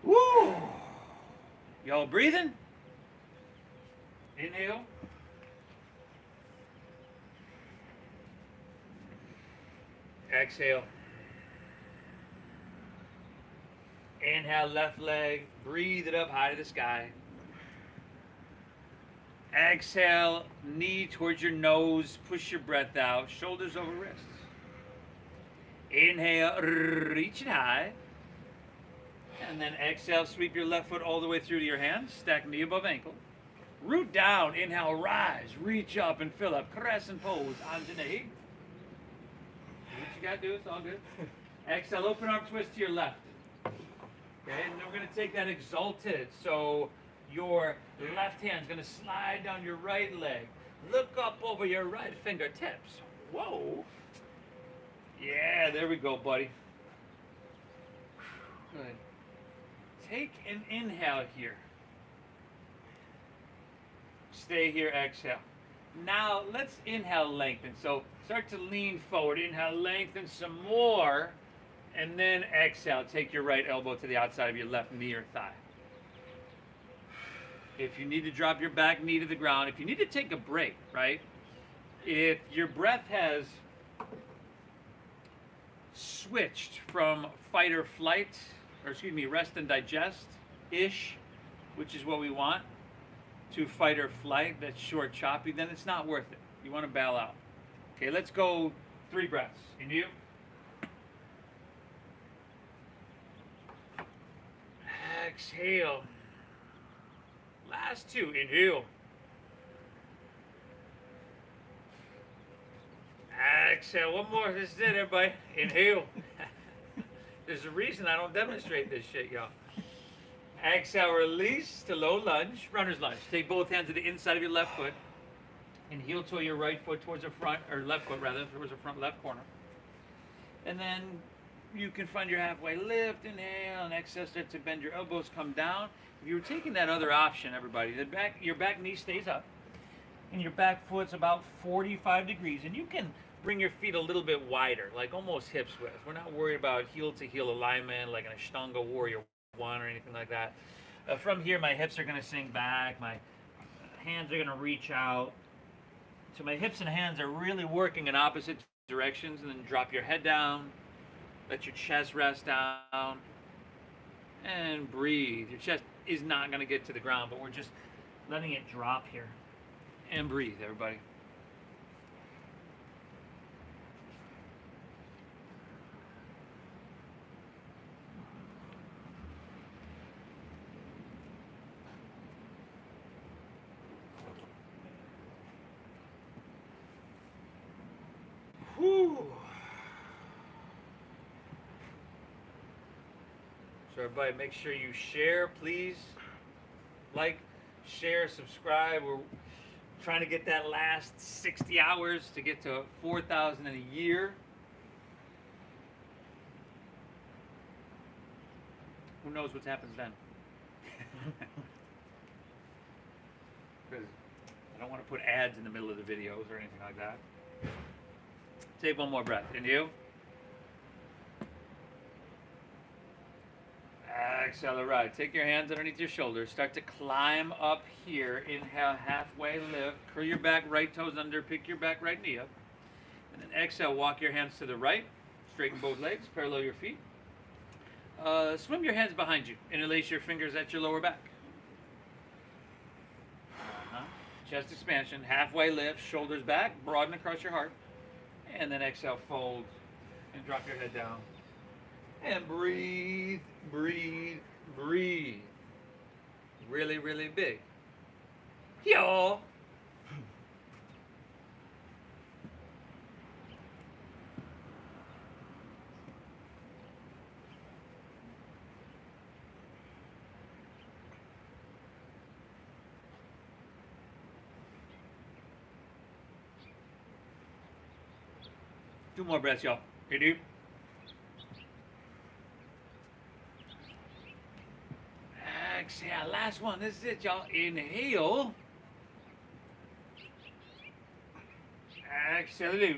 Woo. Y'all breathing? Inhale. Exhale. Inhale, left leg. Breathe it up high to the sky. Exhale, knee towards your nose. Push your breath out. Shoulders over wrists. Inhale, reach it high. And then exhale, sweep your left foot all the way through to your hands. Stack knee above ankle. Root down. Inhale, rise. Reach up and fill up. Crescent Pose. Anjane. Do what you got to do. It's all good. Exhale, open arm twist to your left. Okay, and then we're going to take that exalted. So your left hand's going to slide down your right leg. Look up over your right fingertips. Whoa. Yeah, there we go, buddy. Good. Take an inhale here. Stay here, exhale. Now let's inhale, lengthen. So start to lean forward. Inhale, lengthen some more. And then exhale, take your right elbow to the outside of your left knee or thigh. If you need to drop your back knee to the ground, if you need to take a break, right? If your breath has switched from fight or flight, or excuse me, rest and digest-ish, which is what we want, to fight or flight, that's short, choppy, then it's not worth it. You want to bail out. Okay, let's go 3 breaths. Inhale. Exhale. Last 2. Inhale. Exhale. One more. This is it, everybody. Inhale. There's a reason I don't demonstrate this shit, y'all. Exhale. Release to low lunge. Runner's lunge. Take both hands to the inside of your left foot and heel toe your right foot towards the front, or left foot rather, towards the front left corner. And then you can find your halfway lift, inhale, and exhale, start to bend your elbows, come down. If you were taking that other option, everybody, your back knee stays up, and your back foot's about 45 degrees, and you can bring your feet a little bit wider, like almost hips width. We're not worried about heel-to-heel alignment, like an Ashtanga Warrior 1 or anything like that. From here, my hips are going to sink back, my hands are going to reach out. So my hips and hands are really working in opposite directions, and then drop your head down. Let your chest rest down and breathe. Your chest is not going to get to the ground, but we're just letting it drop here. And breathe, everybody. Whew. So everybody, make sure you share, please. Like, share, subscribe. We're trying to get that last 60 hours to get to 4,000 in a year. Who knows what happens then? Because I don't want to put ads in the middle of the videos or anything like that. Take one more breath. And you? Exhale, all right. Take your hands underneath your shoulders. Start to climb up here. Inhale, halfway lift. Curl your back, right toes under. Pick your back, right knee up. And then exhale, walk your hands to the right. Straighten both legs, parallel your feet. Swim your hands behind you. Interlace your fingers at your lower back. Chest expansion, halfway lift, shoulders back, broaden across your heart. And then exhale, fold, and drop your head down. And breathe, breathe, breathe. Really, really big. Yo. Two more breaths, y'all. Here, dude. Exhale, last one. This is it, y'all. Inhale. Exhale.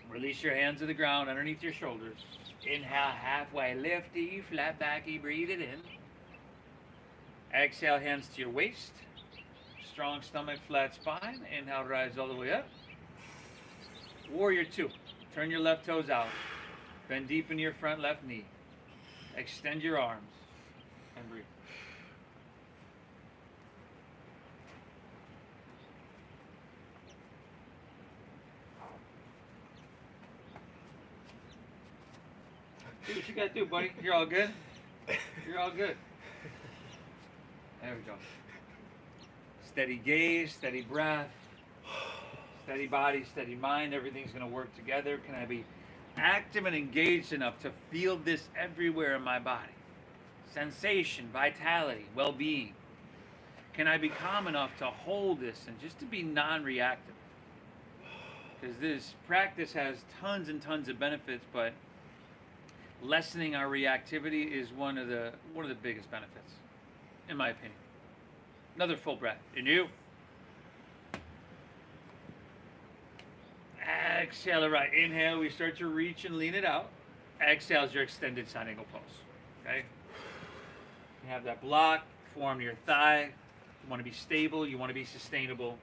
Release your hands to the ground underneath your shoulders. Inhale, halfway lifty, flat backy, breathe it in. Exhale, hands to your waist. Strong stomach, flat spine. Inhale, rise all the way up. Warrior 2. Turn your left toes out. Bend deep into your front left knee. Extend your arms. And breathe. Do what you gotta do, buddy. You're all good. You're all good. There we go. Steady gaze, steady breath, steady body, steady mind. Everything's gonna work together. Can I be active and engaged enough to feel this everywhere in my body? Sensation, vitality, well-being. Can I be calm enough to hold this and just to be non-reactive? Because this practice has tons and tons of benefits, but lessening our reactivity is one of the biggest benefits, in my opinion. Another full breath. In you. Exhale, all right. Inhale, we start to reach and lean it out. Exhale is your extended side angle pose. Okay? You have that block, form your thigh. You want to be stable, you want to be sustainable.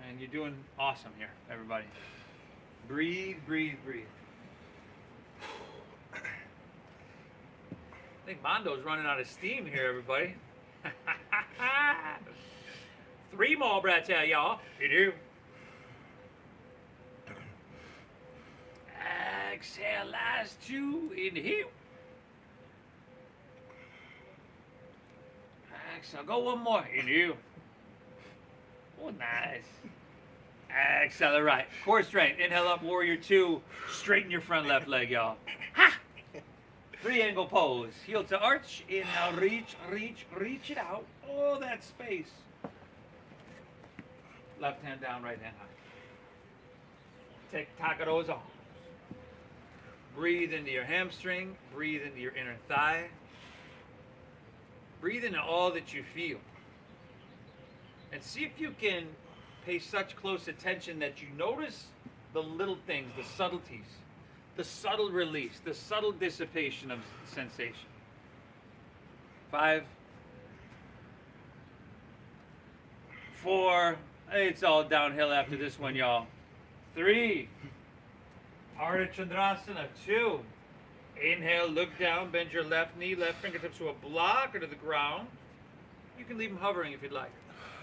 And you're doing awesome here, everybody. Breathe, breathe, breathe. I think Mondo's running out of steam here, everybody. 3 more breaths here, y'all. You do. Exhale, last 2. Inhale. Exhale, go one more. Inhale. Oh, nice. Exhale, all right. Core strength. Inhale up, warrior 2. Straighten your front left leg, y'all. Ha! Triangle pose. Heel to arch. Inhale, reach, reach, reach it out. Oh, that space. Left hand down, right hand high. Take Takaro's arms. Breathe into your hamstring. Breathe into your inner thigh. Breathe into all that you feel. And see if you can pay such close attention that you notice the little things, the subtleties, the subtle release, the subtle dissipation of sensation. 5, 4, it's all downhill after this one, y'all. 3, Ardha Chandrasana. 2, inhale, look down, bend your left knee, left fingertips to a block or to the ground. You can leave them hovering if you'd like.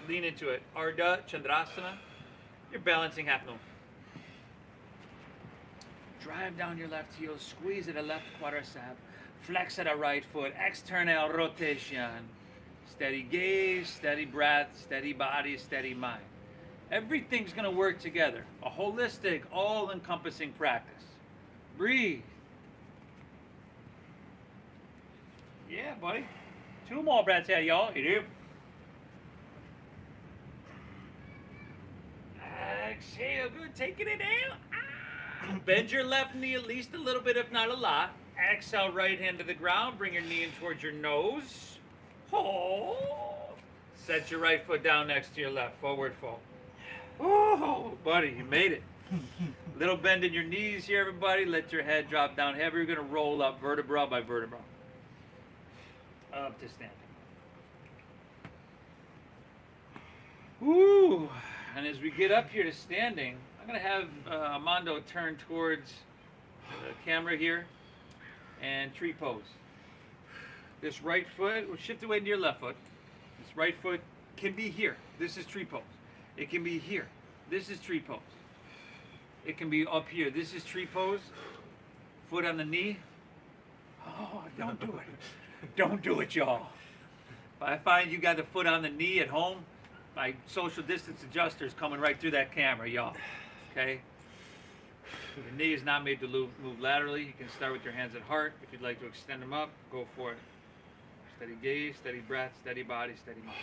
Lean into it. Ardha Chandrasana. You're balancing half moon. Drive down your left heel, squeeze at a left quadricep, flex at a right foot, external rotation. Steady gaze, steady breath, steady body, steady mind. Everything's going to work together. A holistic, all-encompassing practice. Breathe. Yeah, buddy. 2 more breaths here, y'all. You do. Exhale, good. Taking it down. Bend your left knee at least a little bit, if not a lot. Exhale, right hand to the ground. Bring your knee in towards your nose. Oh. Set your right foot down next to your left. Forward fold. Oh, buddy, you made it. Little bend in your knees here, everybody. Let your head drop down heavy. You're going to roll up vertebra by vertebra. Up to standing. Woo! And as we get up here to standing, I'm going to have Mondo turn towards the camera here and tree pose. This right foot, will shift away into your left foot. This right foot can be here. This is tree pose. It can be here. This is tree pose. It can be up here. This is tree pose. Foot on the knee. Oh, don't do it. Don't do it, y'all. If I find you got the foot on the knee at home, my social distance adjuster is coming right through that camera, y'all. Okay? The knee is not made to move laterally. You can start with your hands at heart. If you'd like to extend them up, go for it. Steady gaze, steady breath, steady body, steady mind.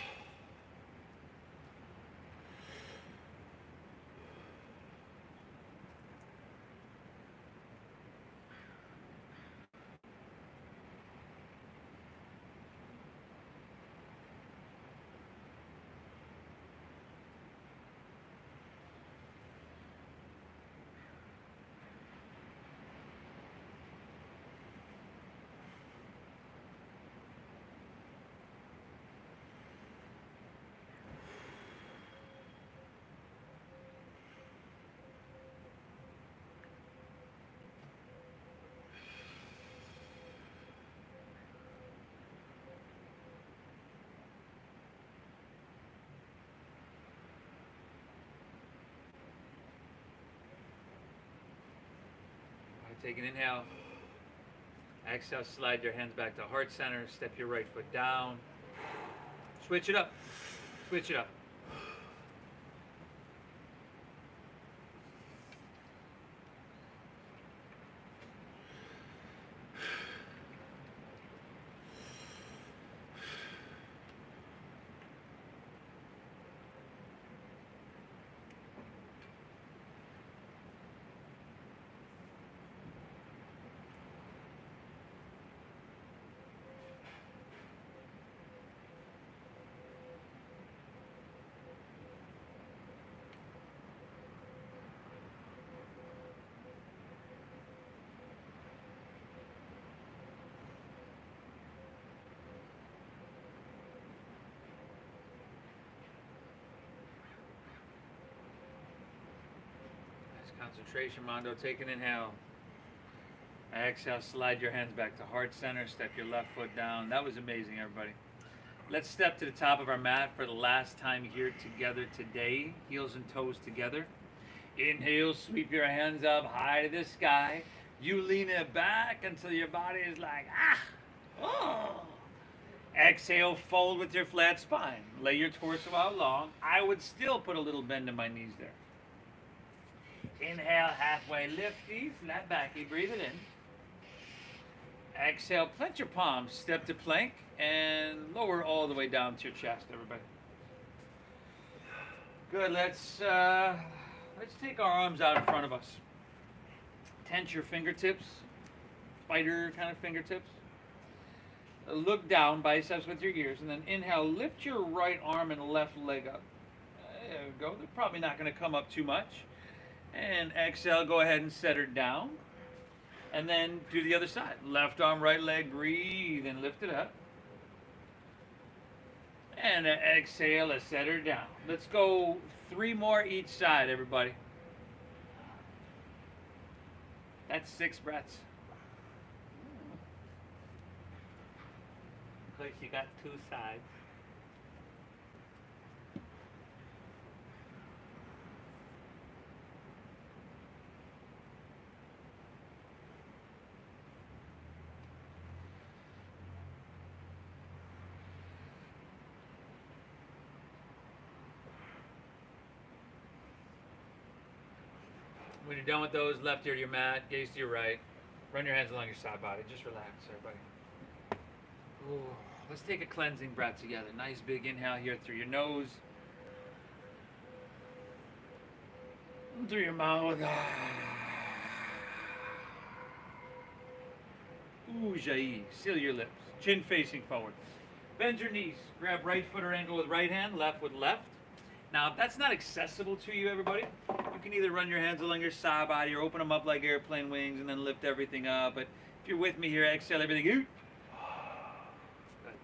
Take an inhale. Exhale, slide your hands back to heart center. Step your right foot down. Switch it up. Switch it up. Concentration, Mondo. Take an inhale. Exhale, slide your hands back to heart center. Step your left foot down. That was amazing, everybody. Let's step to the top of our mat for the last time here together today. Heels and toes together. Inhale, sweep your hands up high to the sky. You lean it back until your body is like, ah! Oh! Exhale, fold with your flat spine. Lay your torso out long. I would still put a little bend in my knees there. Inhale, halfway lifty, flat backy, breathe it in. Exhale, plant your palms, step to plank, and lower all the way down to your chest, everybody. Good, let's take our arms out in front of us. Tense your fingertips, spider kind of fingertips. Look down, biceps with your ears, and then inhale, lift your right arm and left leg up. There we go, they're probably not gonna come up too much. And exhale, go ahead and set her down. And then do the other side. Left arm, right leg, breathe and lift it up. And exhale, set her down. Let's go 3 more each side, everybody. That's 6 breaths. Because you got 2 sides. When you're done with those, left ear to your mat, gaze to your right. Run your hands along your side body. Just relax, everybody. Ooh, let's take a cleansing breath together. Nice big inhale here through your nose. And through your mouth. Ujjayi. Seal your lips. Chin facing forward. Bend your knees. Grab right foot or ankle with right hand, left with left. Now, if that's not accessible to you, everybody, you can either run your hands along your side body or open them up like airplane wings and then lift everything up. But if you're with me here, exhale everything out.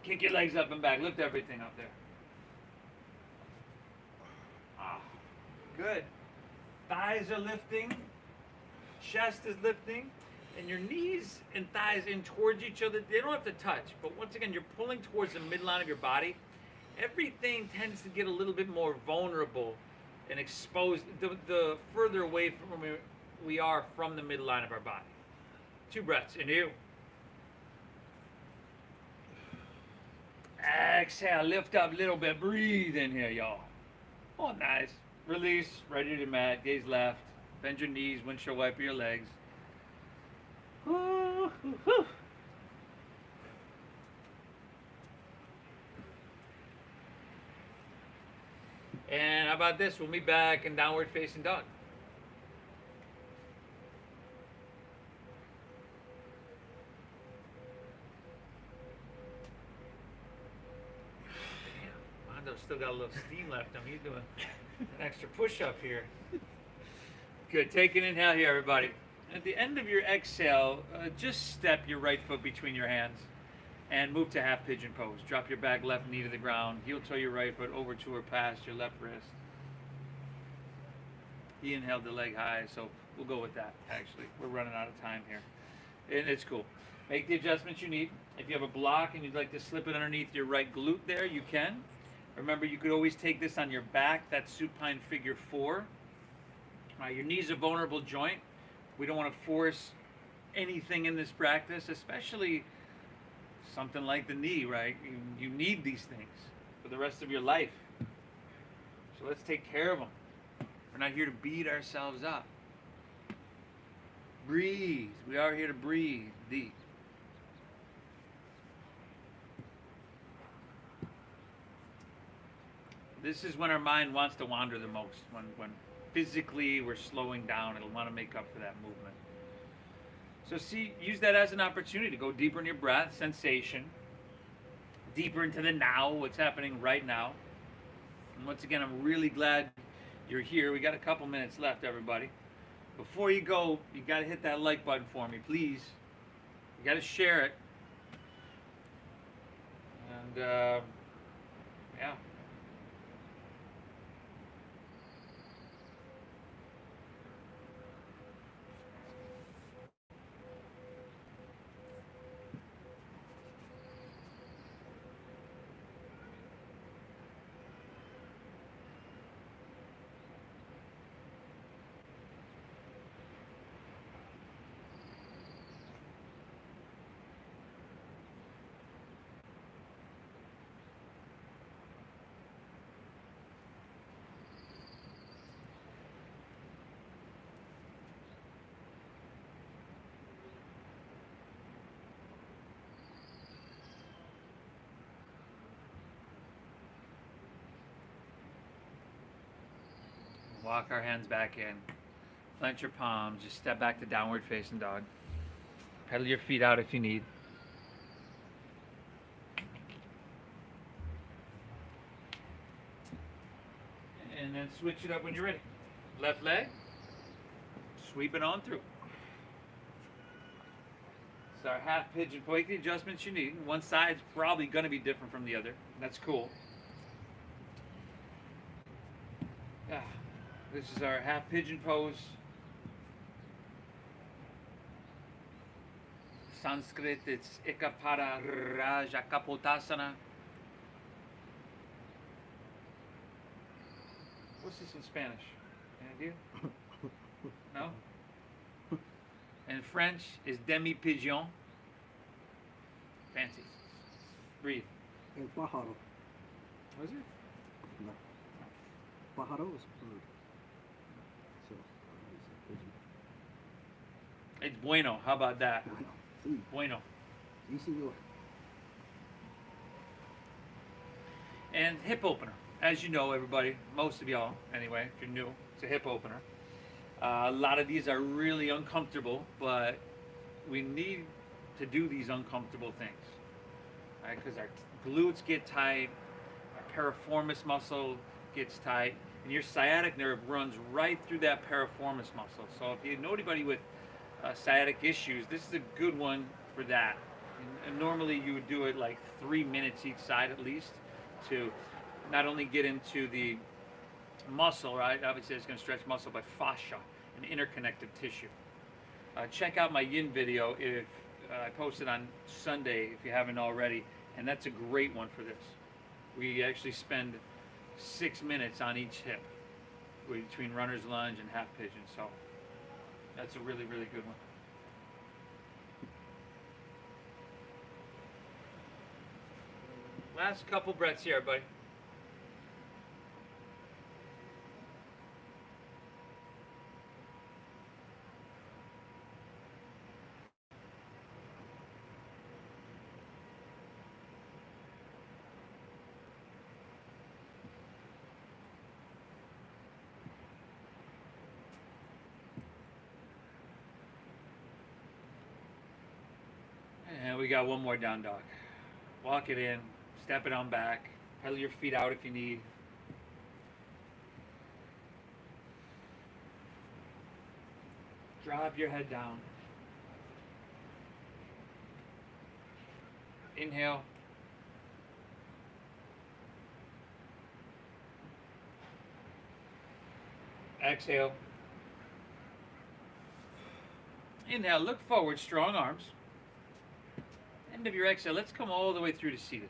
Kick your legs up and back. Lift everything up there. Good. Thighs are lifting. Chest is lifting. And your knees and thighs in towards each other. They don't have to touch. But once again, you're pulling towards the midline of your body. Everything tends to get a little bit more vulnerable and exposed the further away from where we are from the midline of our body. 2 breaths. Inhale. Exhale. Lift up a little bit. Breathe in here, y'all. Oh, nice. Release. Right to the mat. Gaze left. Bend your knees. Windshield wiper your legs. And how about this? We'll meet back in downward facing dog. Mondo's still got a little steam left him. He's doing an extra push-up here. Good. Take an inhale here, everybody. At the end of your exhale, just step your right foot between your hands and move to half pigeon pose. Drop your back left knee to the ground. Heel toe your right foot over to or past your left wrist. He inhaled the leg high, so we'll go with that, actually. We're running out of time here. And it's cool. Make the adjustments you need. If you have a block and you'd like to slip it underneath your right glute there, you can. Remember, you could always take this on your back. That's supine figure 4. Your knee's a vulnerable joint. We don't want to force anything in this practice, especially something like the knee, right? You need these things for the rest of your life. So let's take care of them. We're not here to beat ourselves up. Breathe. We are here to breathe deep. This is when our mind wants to wander the most, when physically we're slowing down. It'll want to make up for that movement. So use that as an opportunity to go deeper in your breath, sensation, deeper into the now, what's happening right now. And once again, I'm really glad you're here. We got a couple minutes left, everybody. Before you go, you got to hit that like button for me, please. You got to share it. And, yeah. Walk our hands back in. Plant your palms. Just step back to downward facing dog. Pedal your feet out if you need. And then switch it up when you're ready. Left leg. Sweep it on through. So our half pigeon pose. Make the adjustments you need. One side's probably going to be different from the other. That's cool. Yeah. This is our half pigeon pose. Sanskrit, it's Ekapara Rajakapottasana. What's this in Spanish? Any idea? No? And French is Demi Pigeon. Fancy. Breathe. El pájaro. Was it? No. Pájaro is bird. So, it's a pigeon. It's bueno. How about that? Bueno. Sí. Bueno. Sí, señor. And hip opener. As you know, everybody, most of y'all, anyway, if you're new, it's a hip opener. A lot of these are really uncomfortable, but we need to do these uncomfortable things, right? Because our glutes get tight, our piriformis muscle gets tight, and your sciatic nerve runs right through that piriformis muscle. So if you know anybody with sciatic issues, this is a good one for that. And normally you would do it like 3 minutes each side at least, to not only get into the muscle, right? Obviously it's going to stretch muscle, but fascia, an interconnective tissue. Check out my yin video if I posted on Sunday if you haven't already, and that's a great one for this. We actually spend 6 minutes on each hip between runner's lunge and half pigeon, so that's a really, really good one. Last couple breaths here, buddy. And we got one more down dog. Walk it in, step it on back, pedal your feet out if you need. Drop your head down. Inhale. Exhale. Inhale, look forward, strong arms. End of your exhale, let's come all the way through to seated.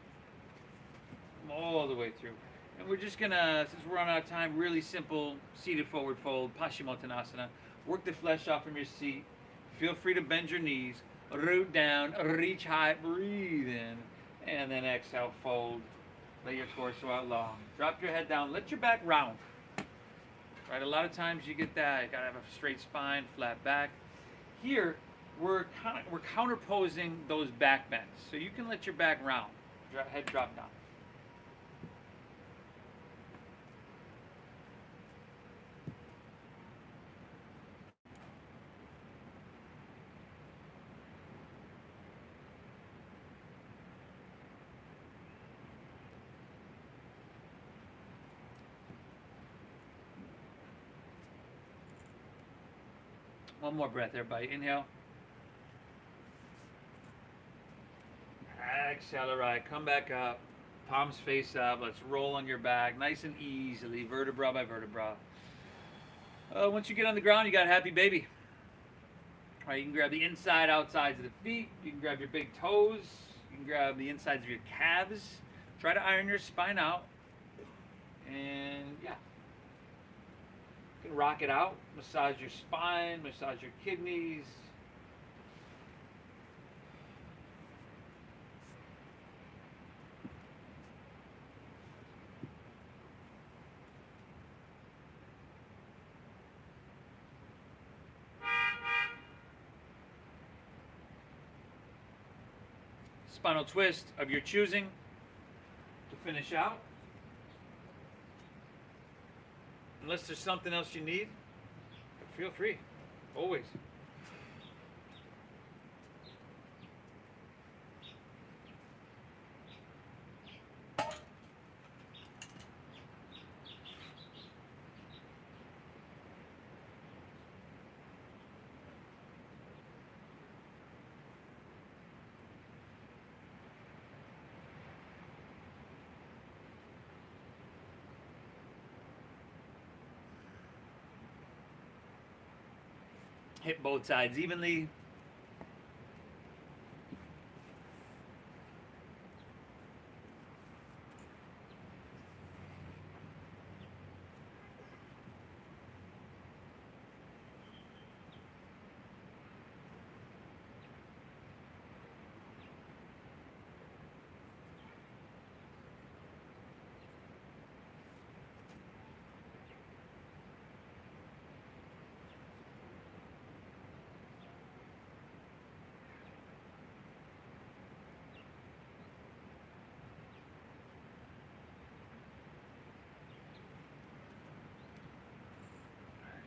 Come all the way through. And we're just gonna, since we're running out of time, really simple seated forward fold, Paschimottanasana. Work the flesh off from your seat. Feel free to bend your knees, root down, reach high, breathe in, and then exhale, fold. Lay your torso out long. Drop your head down, let your back round. Right, a lot of times you get that, you gotta have a straight spine, flat back. Here, we're counterposing those back bends. So you can let your back round, head drop down. One more breath, everybody. Inhale. Exhale, all right. Come back up. Palms face up. Let's roll on your back nice and easily, vertebra by vertebra. Once you get on the ground, you got a happy baby. All right, you can grab the inside, outsides of the feet. You can grab your big toes. You can grab the insides of your calves. Try to iron your spine out. And yeah. You can rock it out. Massage your spine, massage your kidneys. Spinal twist of your choosing to finish out. Unless there's something else you need, feel free, always. Hit both sides evenly.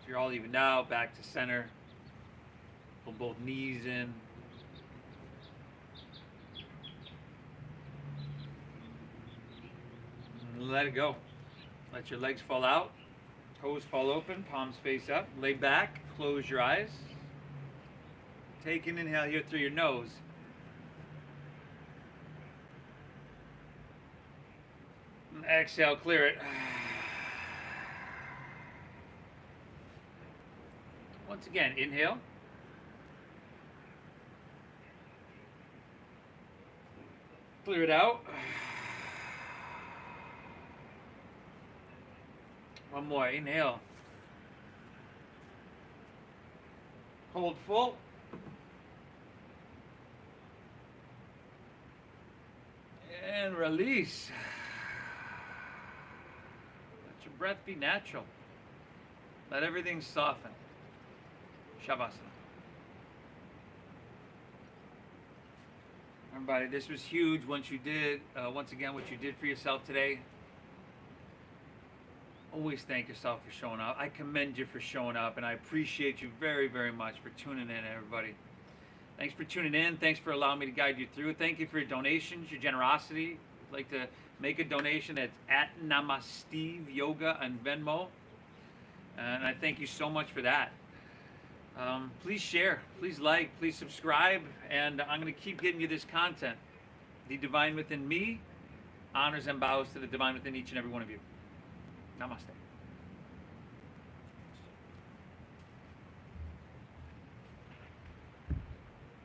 So you're all evened out, back to center. Pull both knees in. Let it go. Let your legs fall out, toes fall open, palms face up. Lay back, close your eyes. Take an inhale here through your nose. And exhale, clear it. Once again, inhale. Clear it out. One more, inhale. Hold full. And release. Let your breath be natural. Let everything soften. Shavasana. Everybody, this was huge once again, what you did for yourself today. Always thank yourself for showing up. I commend you for showing up, and I appreciate you very, very much for tuning in, everybody. Thanks for tuning in. Thanks for allowing me to guide you through. Thank you for your donations, your generosity. If you'd like to make a donation, it's at Namasteve Yoga on Venmo. And I thank you so much for that. Please share, please like, please subscribe, and I'm going to keep getting you this content. The divine within me honors and bows to the divine within each and every one of you. Namaste.